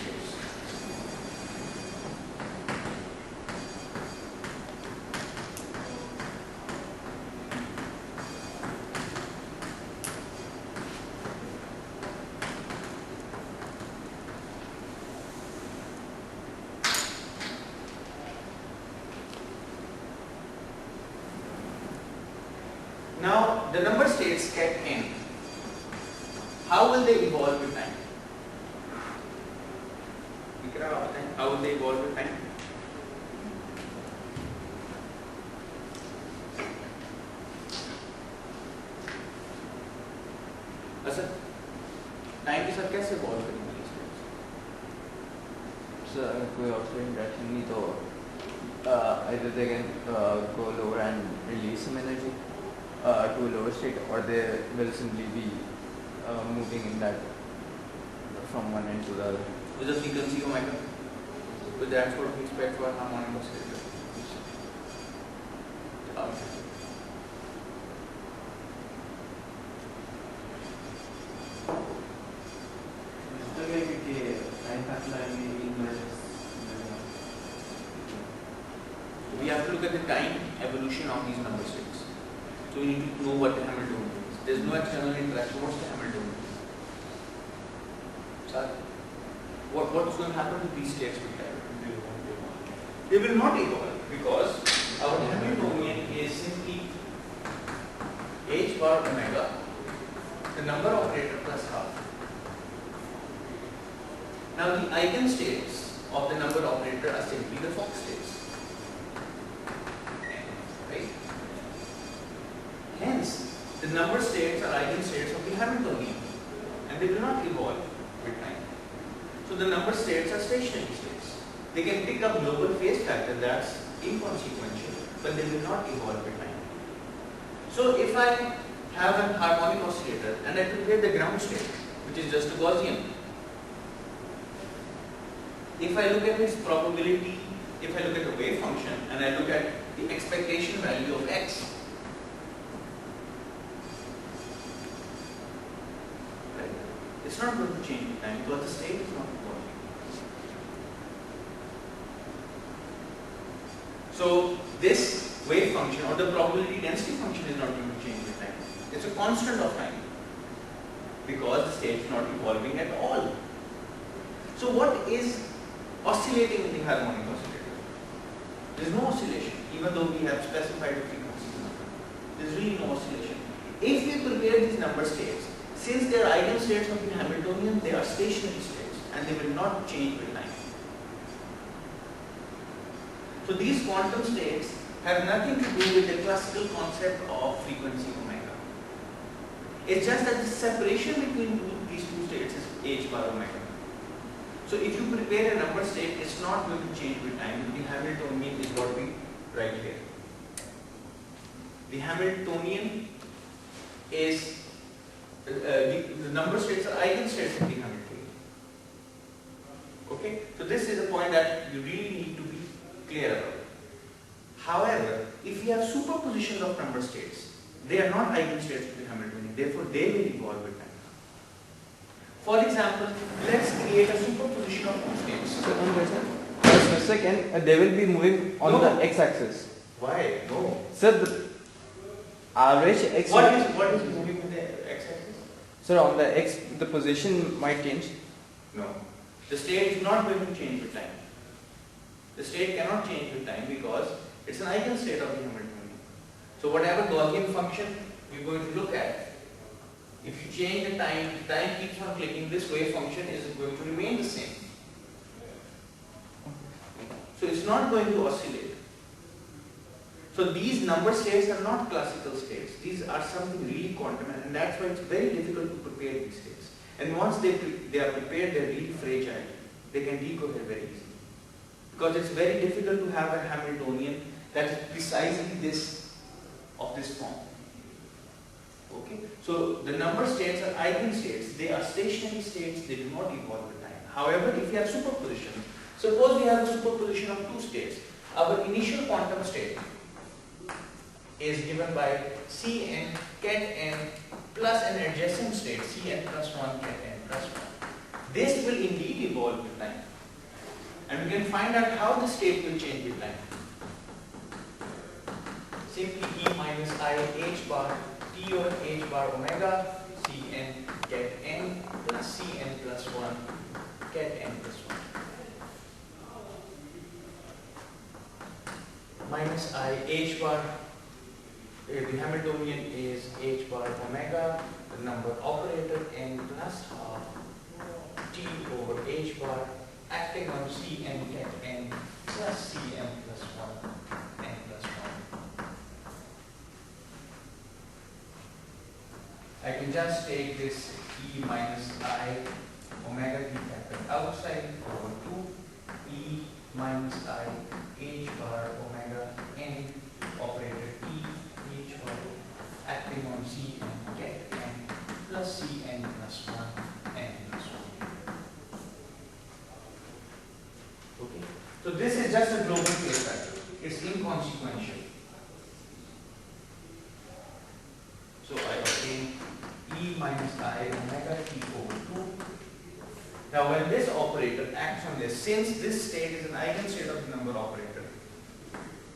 Now, the number states at n, how will they evolve with time? How will they evolve with time? Sir, time के साथ कैसे evolve करेंगे these states? So अगर कोई oxygen interaction नहीं तो either they can go lower and release some energy to a lower state, or they will simply be moving in that from one end to the other. With the frequency omega. But that's what we expect for a harmonic oscillator. We have to look at the time evolution of these number states. So we need to know what the Hamiltonian is. There is no external interaction. What's the Hamiltonian? Sir, what's going to happen to these states with time? They will not evolve because our Hamiltonian is simply h bar omega, the number operator plus half. Now the eigenstates of the number operator are simply the Fock states. Right? Hence, the number states are eigenstates of the Hamiltonian and they will not evolve with time. So the number states are stationary states. They can pick up global phase factor, that's inconsequential, but they will not evolve with time. So if I have a harmonic oscillator and I prepare the ground state, which is just a Gaussian, if I look at its probability, if I look at the wave function and I look at the expectation value of x, right, it's not going to change with time because the state is not evolving. So this wave function or the probability density function is not going to change with time. It's a constant of time because the state is not evolving at all. So what is oscillating in the harmonic oscillator? There is no oscillation, even though we have specified the frequency. There is really no oscillation. If we prepare these number states, since they are eigenstates of the Hamiltonian, they are stationary states and they will not change with time. So these quantum states have nothing to do with the classical concept of frequency omega. It's just that the separation between these two states is h bar omega. So if you prepare a number state, it's not going to change with time. The Hamiltonian is what we write here. The Hamiltonian is the number states are eigenstates of the Hamiltonian. Okay, so this is a point that you really need to be clear about. However, if we have superpositions of number states, they are not eigenstates of the Hamiltonian, therefore they will evolve with time. For example, let's create a superposition of two states. Just a second, they will be moving on the x-axis. Why? No. Sir, the average x. What is moving with the x-axis? Sir, on the x, the position might change. No. The state is not going to change with time. The state cannot change with time because it's an eigenstate of the Hamiltonian. So whatever Gaussian function we're going to look at, if you change the time keeps on clicking, this wave function is going to remain the same. So it's not going to oscillate. So these number states are not classical states. These are something really quantum, and that's why it's very difficult to prepare these states. And once they are prepared, they're really fragile. They can decohere very easily. Because it's very difficult to have a Hamiltonian that is precisely this of this form. Okay, so the number states are eigenstates. They are stationary states. They do not evolve with time. However, if we have superposition, suppose we have a superposition of two states. Our initial quantum state is given by Cn ket n plus an adjacent state Cn plus 1 ket n plus 1. This will indeed evolve with time. And we can find out how the state will change with time. Simply E minus I h bar T over h bar omega Cn ket n plus Cn plus 1 ket n plus 1 minus I h bar. The Hamiltonian is h bar omega, the number operator n plus half T over h bar acting on Cn ket n plus Cn plus 1 n plus 1. I can just take this E minus I omega t factor outside over 2 E minus I h bar omega n operator T h bar acting on Cn ket n plus Cn plus 1 n plus 1. Okay. So this is just a global phase factor. It's inconsequential. So I obtain E minus I omega t over 2. Now when this operator acts on this, since this state is an eigenstate of the number operator,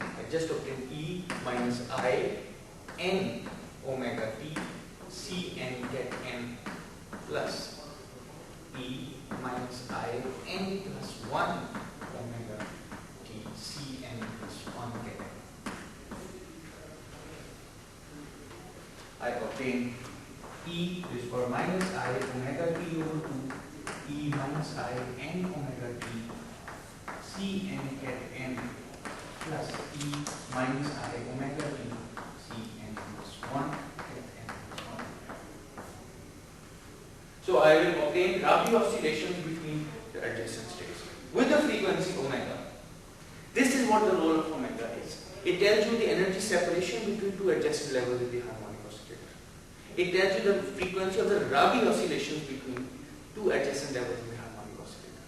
I just obtain E minus I n omega t Cn ket n plus E minus I n plus 1 omega t Cn plus 1 ket n. I obtain E is for minus I omega t over 2 E minus I n omega t Cn ket n plus E minus I omega t Cn plus 1 ket n plus 1. So I will obtain Rabi oscillations between the adjacent states with the frequency omega. This is what the role of omega is. It tells you the energy separation between two adjacent levels in the harmonic oscillator. It tells you the frequency of the Rabi oscillations between two adjacent levels in the harmonic oscillator.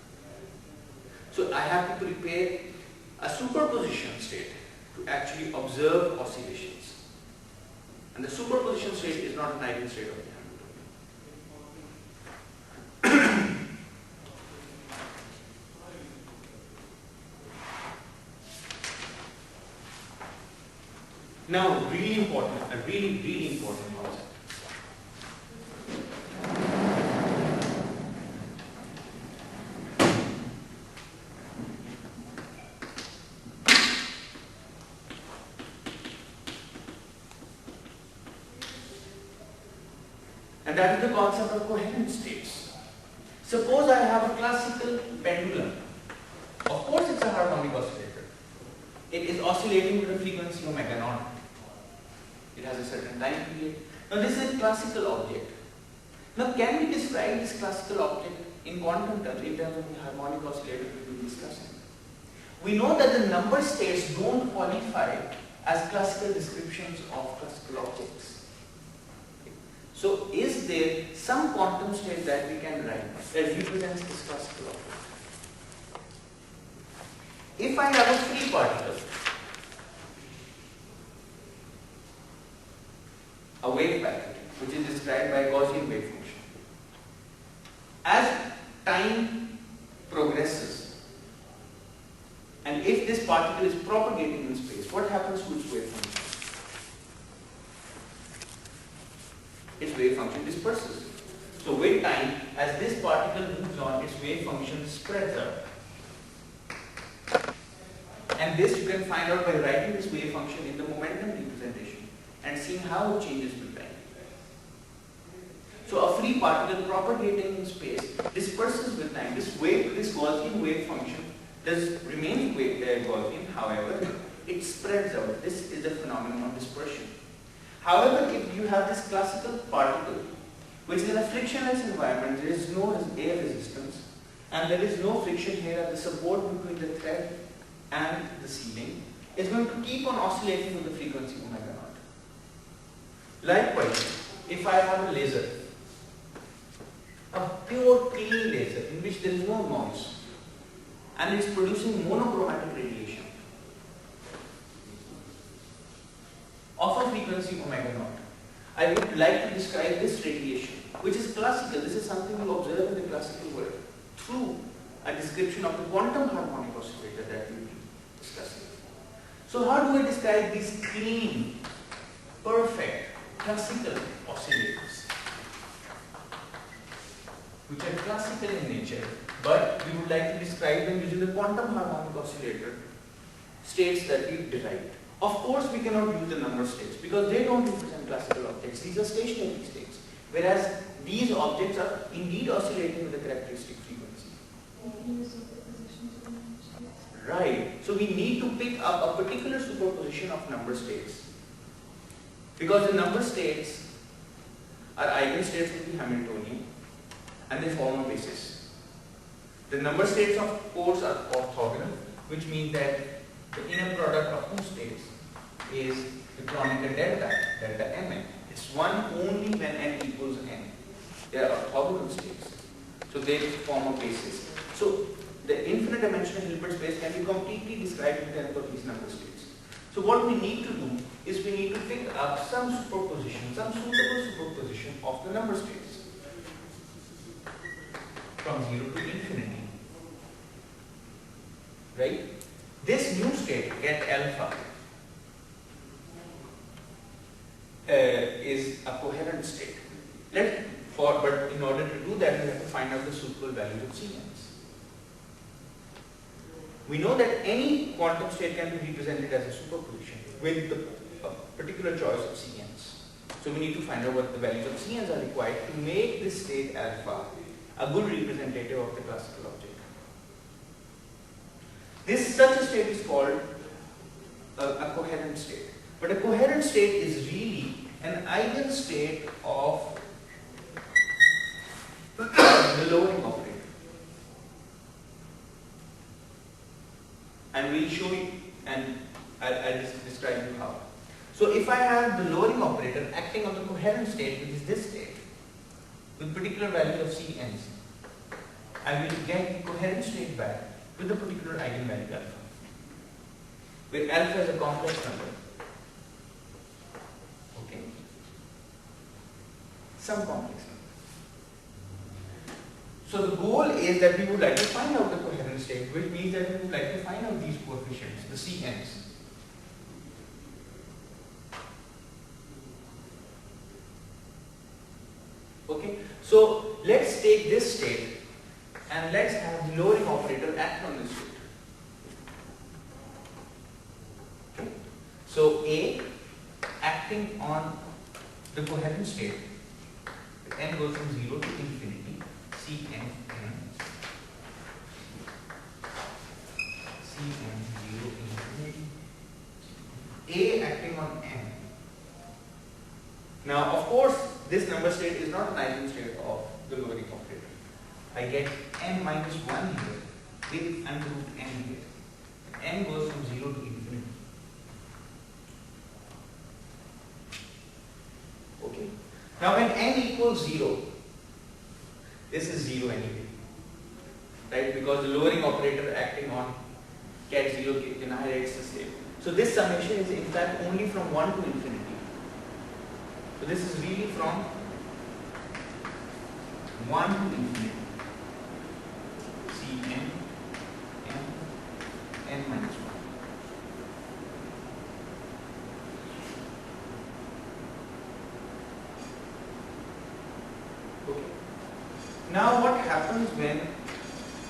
So I have to prepare a superposition state to actually observe oscillations. And the superposition state is not an ideal state of the Hamiltonian. Now, really important, a really important concept. And that is the concept of coherent states. Suppose I have a classical pendulum. Of course, it's a harmonic oscillator. It is oscillating with a frequency omega naught. It has a certain time period. Now, this is a classical object. Now, can we describe this classical object in quantum terms, in terms of the harmonic oscillator we will be discussing? We know that the number states don't qualify as classical descriptions of classical objects. So, is there some quantum state that we can write that represents this classical object? If I have a free particle, a wave packet, which is described by a Gaussian wave function, as time progresses, and if this particle is propagating in space, what happens to its wave function? Its wave function disperses. So with time, as this particle moves on, its wave function spreads out. And this you can find out by writing this wave function in the momentum representation and seeing how it changes with time. So a free particle propagating in space disperses with time. This Gaussian wave function does remain Gaussian, however, it spreads out. This is the phenomenon of dispersion. However, if you have this classical particle, which is in a frictionless environment, there is no air resistance, and there is no friction here at the support between the thread and the ceiling, is going to keep on oscillating with the frequency omega naught. Likewise, if I have a laser, a pure clean laser in which there is no noise, and it is producing monochromatic radiation of a frequency omega naught, I would like to describe this radiation, which is classical. This is something you observe in the classical world through a description of the quantum harmonic oscillator that we will be discussing. So how do I describe these clean, perfect, classical oscillators, which are classical in nature, but we would like to describe them using the quantum harmonic oscillator states that we've derived. Of course, we cannot use the number states because they don't represent classical objects. These are stationary states, whereas these objects are indeed oscillating with a characteristic frequency. Right. So we need to pick up a particular superposition of number states, because the number states are eigenstates of the Hamiltonian and they form a basis. The number states, of course, are orthogonal, which means that the inner product of two states is the Kronecker delta mn. It's one only when n equals n. They are orthogonal states. So they form a basis. So the infinite dimensional Hilbert space can be completely described in terms of these number states. So what we need to do is we need to pick up some superposition, some suitable superposition of the number states from 0 to infinity. Right? This new state, get alpha, is a coherent state. But in order to do that, we have to find out the suitable values of Cns. We know that any quantum state can be represented as a superposition with a particular choice of Cns. So we need to find out what the values of Cns are required to make this state alpha a good representative of the classical object. Such a state is called a coherent state. But a coherent state is really an eigenstate of the lowering operator. And we'll show you, and I'll describe you how. So if I have the lowering operator acting on the coherent state, which is this state, with particular values of Cns, I will get the coherent state back with a particular eigenvalue alpha, where alpha is a complex number. Okay? Some complex number. So the goal is that we would like to find out the coherent state, which means that we would like to find out these coefficients, the Cn's. Okay, so let's take this state and let's have the lowering operator act on this state. Okay, so A acting on the coherent state, n goes from 0 to infinity, Cn Cn 0 infinity, A acting on n. Now, of course, this number state is not an eigenstate of the lowering operator. I get n minus 1 here with under root n here. N goes from 0 to infinity. Okay. Now, when n equals 0, this is 0 anyway, right? Because the lowering operator acting on cat 0 annihilates the state. So this summation is in fact only from 1 to infinity. So this is really from 1 to infinity. Cn n minus 1. Okay. Now what happens when,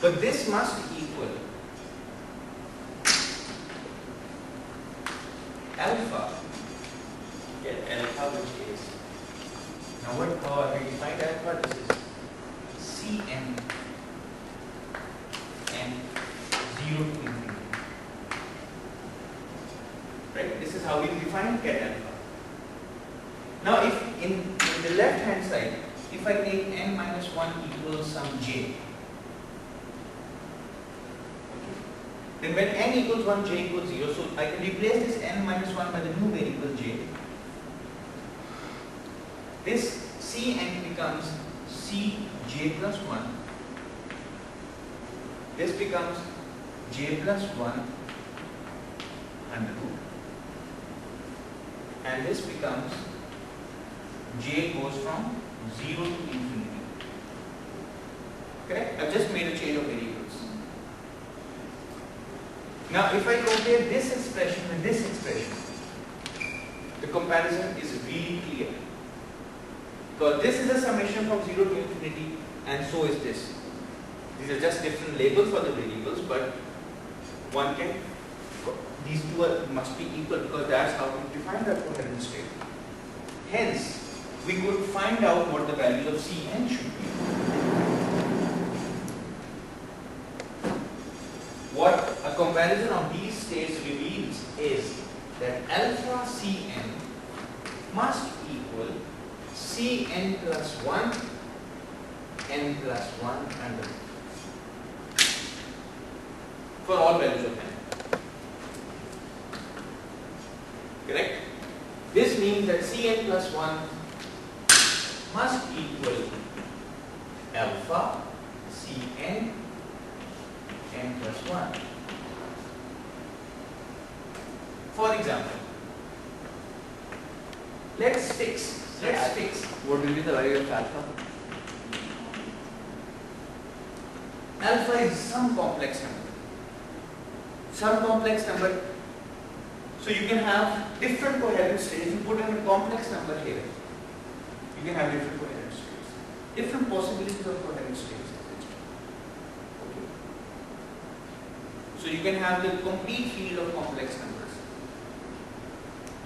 but this must equal alpha, get alpha which is, now what, how have we defined alpha? This is Cn n 0 to infinity. Right? This is how we define ket alpha. Now if in the left hand side, if I take n minus 1 equals some j, then when n equals 1, j equals 0, so I can replace this n minus 1 by the new variable j. This Cn becomes Cj plus 1. This becomes j plus 1 under root. And this becomes j goes from 0 to infinity. Correct? I've just made a change of variables. Now, if I compare this expression with this expression, the comparison is really clear. Because this is a summation from 0 to infinity, and so is this. These are just different labels for the variables, but one can, these two must be equal because that's how we define the coherent state. Hence, we could find out what the values of Cn should be. What a comparison of these states reveals is that alpha Cn must equal Cn plus 1 n plus 1 under root for all values of n. Correct? This means that Cn plus 1 must equal alpha Cn n plus 1. For example, let's fix. What will be the value of alpha? Alpha is some complex number. Some complex number. So you can have different coherent states. You put in a complex number here. You can have different coherent states. Different possibilities of coherent states. Okay. So you can have the complete field of complex numbers.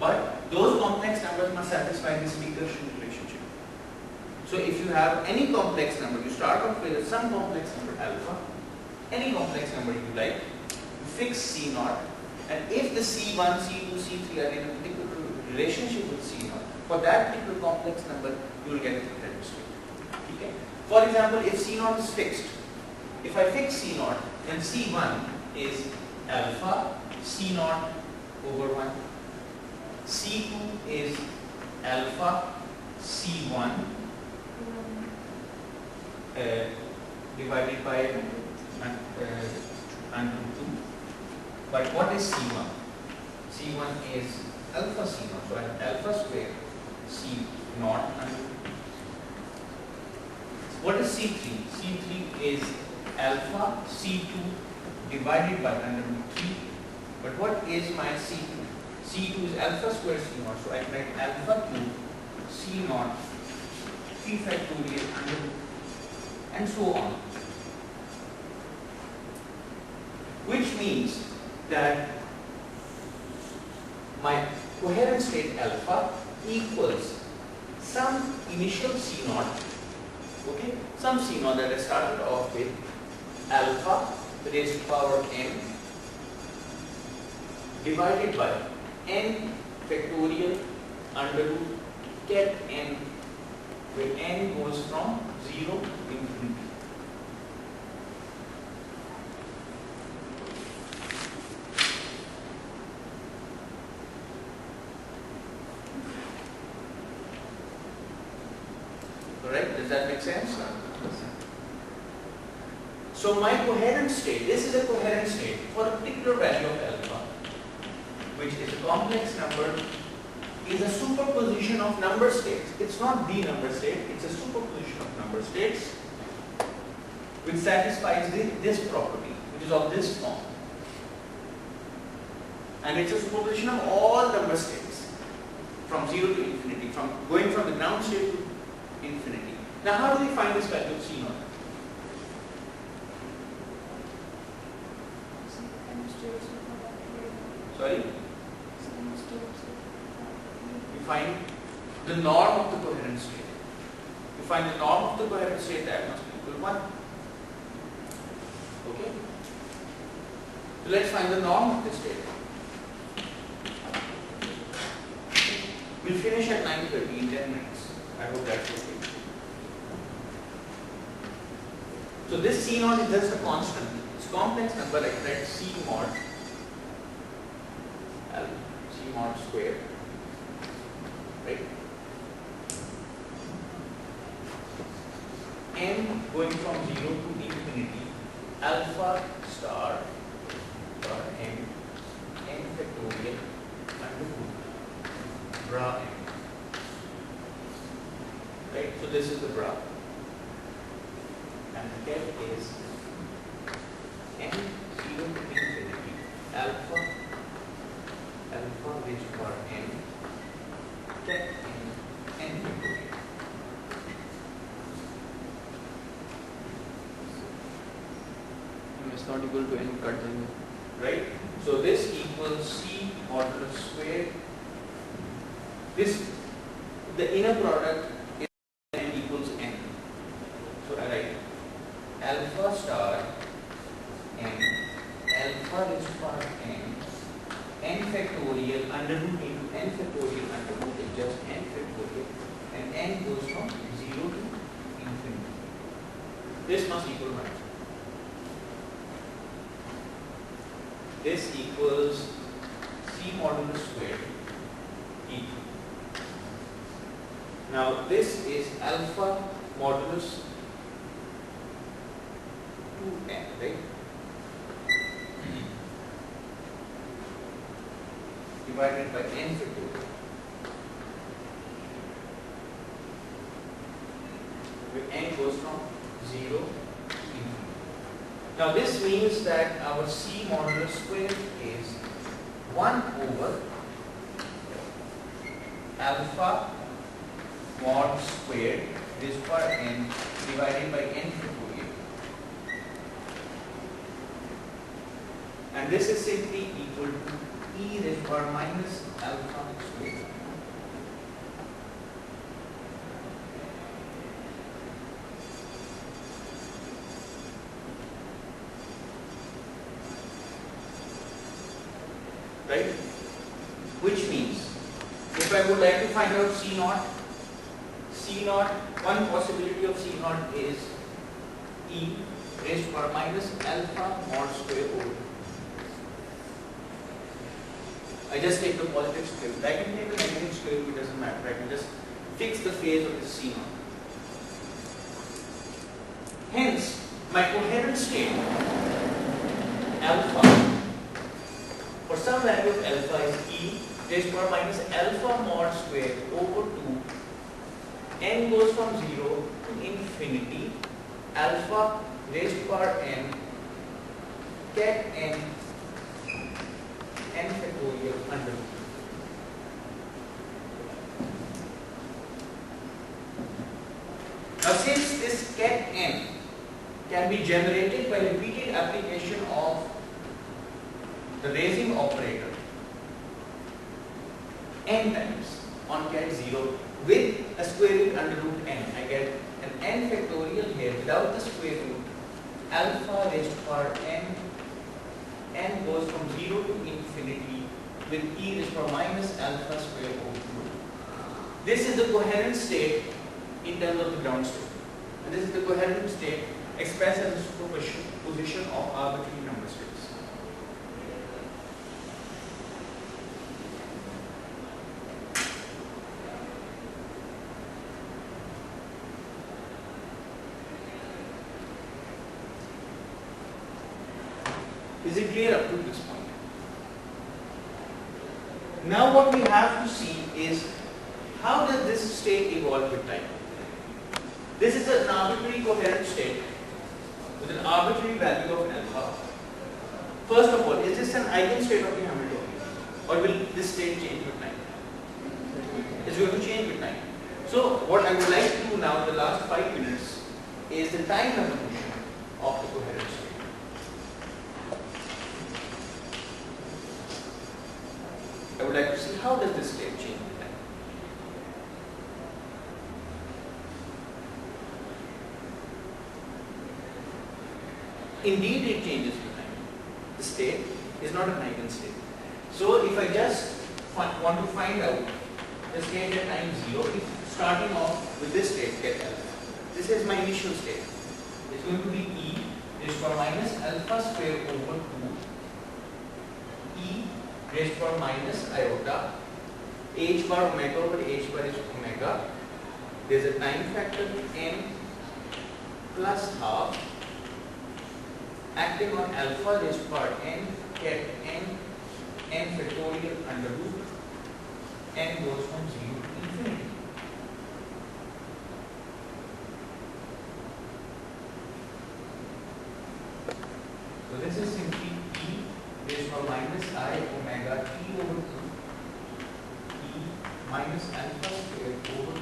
But those complex numbers must satisfy this recursion relationship. So if you have any complex number, you start off with some complex number alpha, any complex number you like, you fix C0, and if the C1, C2, C3 are in a particular relationship with C0, for that particular complex number, you will get the coherent state. Okay? For example, if C0 is fixed, if I fix C0, then C1 is alpha C0 over 1. C2 is alpha C1 divided by under root 2. But what is C1? C1 is alpha C0. So I have alpha square C0 under root 2. What is C3? C3 is alpha C2 divided by under root 3. But what is my C2? C2 is alpha square C0. So I can write alpha cube C0 3 factorial under root, and so on. Which means that my coherent state alpha equals some initial C0, okay, some C0 that I started off with, alpha raised to power n divided by n factorial under root ket n, where n goes from 0 to infinity. Correct? Does that make sense? So my coherent state, this is a coherent state for a particular value of alpha, which is a complex number, is a superposition of number states. It's not the number state, it's a superposition of number states which satisfies this property, which is of this form. And it's a superposition of all number states from 0 to infinity, from going from the ground state to infinity. Now how do we find this value of C0? Sorry? You find the norm of the coherent state. You find the norm of the coherent state, that must be equal to 1. Okay? So let's find the norm of this state. We'll finish at 9:30 in 10 minutes. I hope that's okay. So this C0 is just a constant. It's a complex number, like that C mod square, right? N going from 0 to infinity, alpha star or n factorial under root bra n. Right? So this is the bra. And the ket is n 0 to infinity, alpha raised to power n, ket n factorial. It's not equal to n cut then. Right? So this equals C modulus square. This, the inner product is n equals n. So I write alpha star n, alpha raised to power n factorial under root into n factorial under root is just n factorial, and n goes from 0 to infinity. This must equal 1. This equals C modulus square E. Now this is alpha modulus 2n, right? Divided by n factorial, where n goes from 0 to infinity. Now this means that our C modulus square is 1 over alpha mod squared raised to power n divided by n factorial. And this is simply equal to e raised to power minus alpha squared. Right? Which means, if I would like to find out C0, one possibility of C0 is e raised to power minus alpha mod square over. I just take the positive square root. I can take the negative square root, it doesn't matter. I can just fix the phase of this C0. Hence, my coherent state alpha, for some value of alpha is e raised to power minus alpha mod square over 2, n goes from 0 to infinity, alpha raised to power n, cat n, n factorial under root. Now since this cat n can be generated by repeated application of the raising operator n times on cat 0 with a square root under root n, I get an n factorial here without the square root, alpha raised to power n, n goes from 0 to infinity with e raised to power minus alpha square over 2. This is the coherent state in terms of the ground state, and this is the coherent state expressed as a superposition of arbitrary number states. Is it clear up to this point? Now what we have to see is how does this state evolve with time? This is an arbitrary coherent state with an arbitrary value of alpha. First of all, is this an eigenstate of the Hamiltonian, or will this state change with time? It's going to change with time. So what I would like to do now in the last 5 minutes is the time evolution of the coherent state. I would like to see how does this state change with time. Indeed, it changes with time. The state is not an eigenstate. So if I just want to find out the state at time 0, if starting off with this state, get alpha. This is my initial state. It's going to be e raised to power minus alpha square over 2, e raised to power minus iota, h bar omega over h bar is omega. There's a time factor n plus half acting on alpha raised to power n, cat n factorial under root, n goes from 0 to infinity. So this is simply e raised to power minus I omega t over 2, e minus alpha square over 2,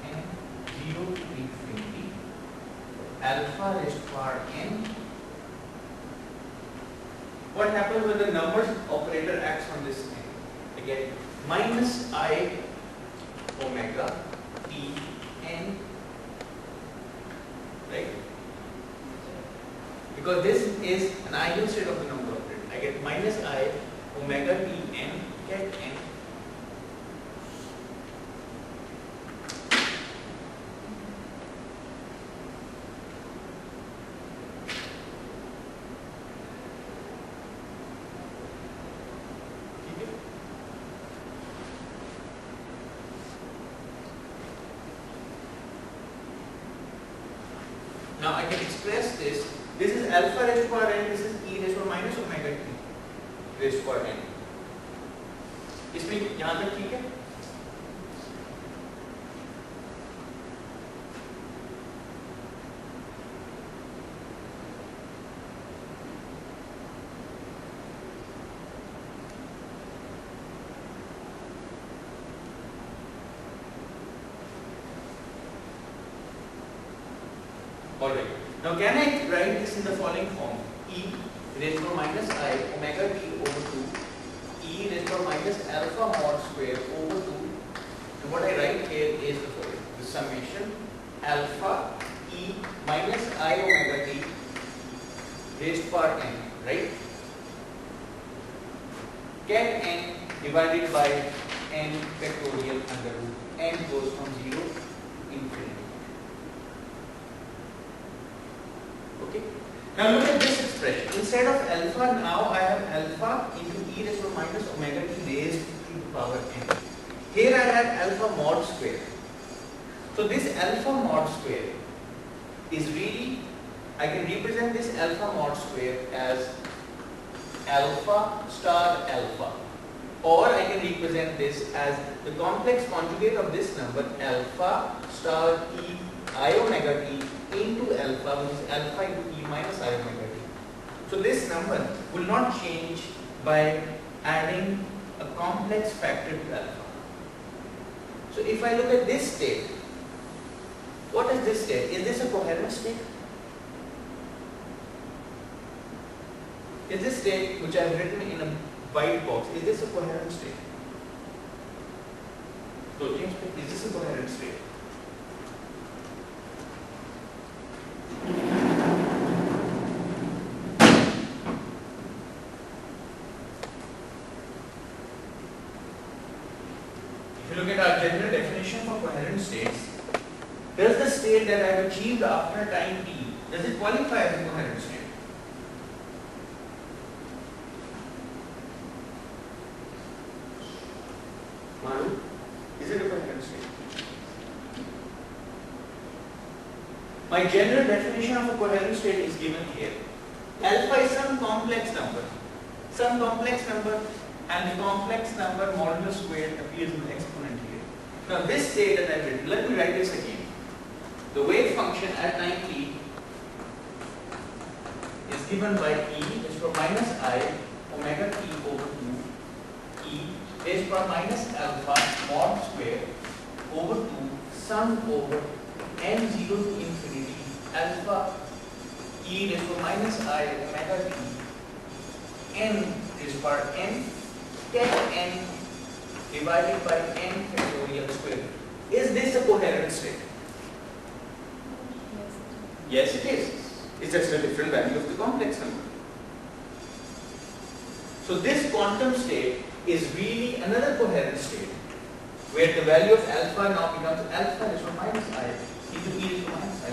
n 0 to infinity, alpha raised to power n. What happens when the numbers operator acts on this thing? I get minus I omega t n, right? Because this is an eigenstate of the number operator. I get minus I omega t n cat n. Now I can express this. This is alpha raised to power n. This is e raised to power minus omega t raised to power n. इसमें यहाँ तक ठीक है? Alright. Now can I write this in the following form? E raised to power minus I omega t over 2, e raised to power minus alpha mod square over 2. And what I write here is the following: the summation alpha e minus I omega t raised to power n, right? Cat n divided by n factorial under root. N goes from 0 to infinity. Okay. Now look at this expression. Instead of alpha, now I have alpha into e raised to minus omega t raised to the power n. Here I have alpha mod square. So this alpha mod square is really I can represent this alpha mod square as alpha star alpha, or I can represent this as the complex conjugate of this number alpha star e I omega t into alpha, which is alpha into e minus I omega t. So this number will not change by adding a complex factor to alpha. So if I look at this state, what is this state? Is this a coherent state? Is this state, which I have written in a white box, is this a coherent state? So James, is this a coherent state? If you look at our general definition for coherent states, does the state that I have achieved after time t, does it qualify as a coherent state? Manu, is it a coherent state? My general definition of a coherent state is given here. Alpha is some complex number, and the complex number modulo squared appears in the exponent here. Now this state that I've written, let me write this again. The wave function at time t is given by e is for minus I omega t over 2 e is for minus alpha mod square over 2 sum over n0 to infinity alpha e is for minus I omega t n is for n take n divided by n factorial square. Is this a coherent state? Yes, it is. It's just a different value of the complex number. So this quantum state is really another coherent state where the value of alpha now becomes alpha is for minus I into e is for minus I.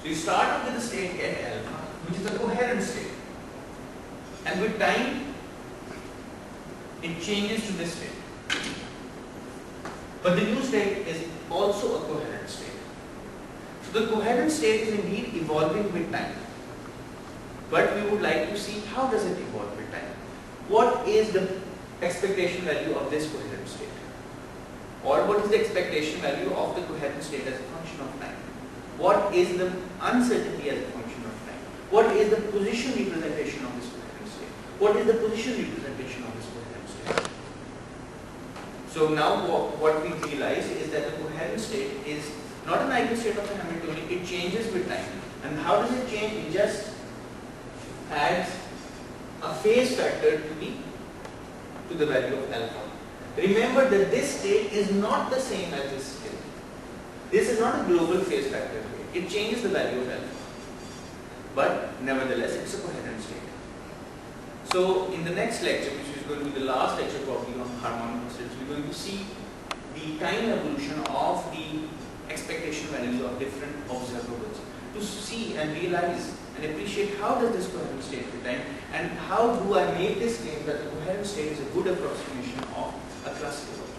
So you start off with the state at alpha, which is a coherent state, and with time it changes to this state. But the new state is also a coherent state. So the coherent state is indeed evolving with time. But we would like to see how does it evolve with time. What is the expectation value of this coherent state? Or what is the expectation value of the coherent state as a function of time? What is the uncertainty as a function of time? What is the position representation of this coherent state? What is the position representation of this coherent state? So now what we realize is that the coherent state is not an eigenstate of the Hamiltonian, it changes with time. And how does it change? It just adds a phase factor to the value of alpha. Remember that this state is not the same as this state. This is not a global phase factor. It changes the value of alpha. But nevertheless, it's a coherent state. So in the next lecture, which is going to be the last lecture probably on harmonic states, we're going to see the time evolution of the expectation values of different observables to see and realize and appreciate how does this coherent state with time, and how do I make this claim that the coherent state is a good approximation of a classical object.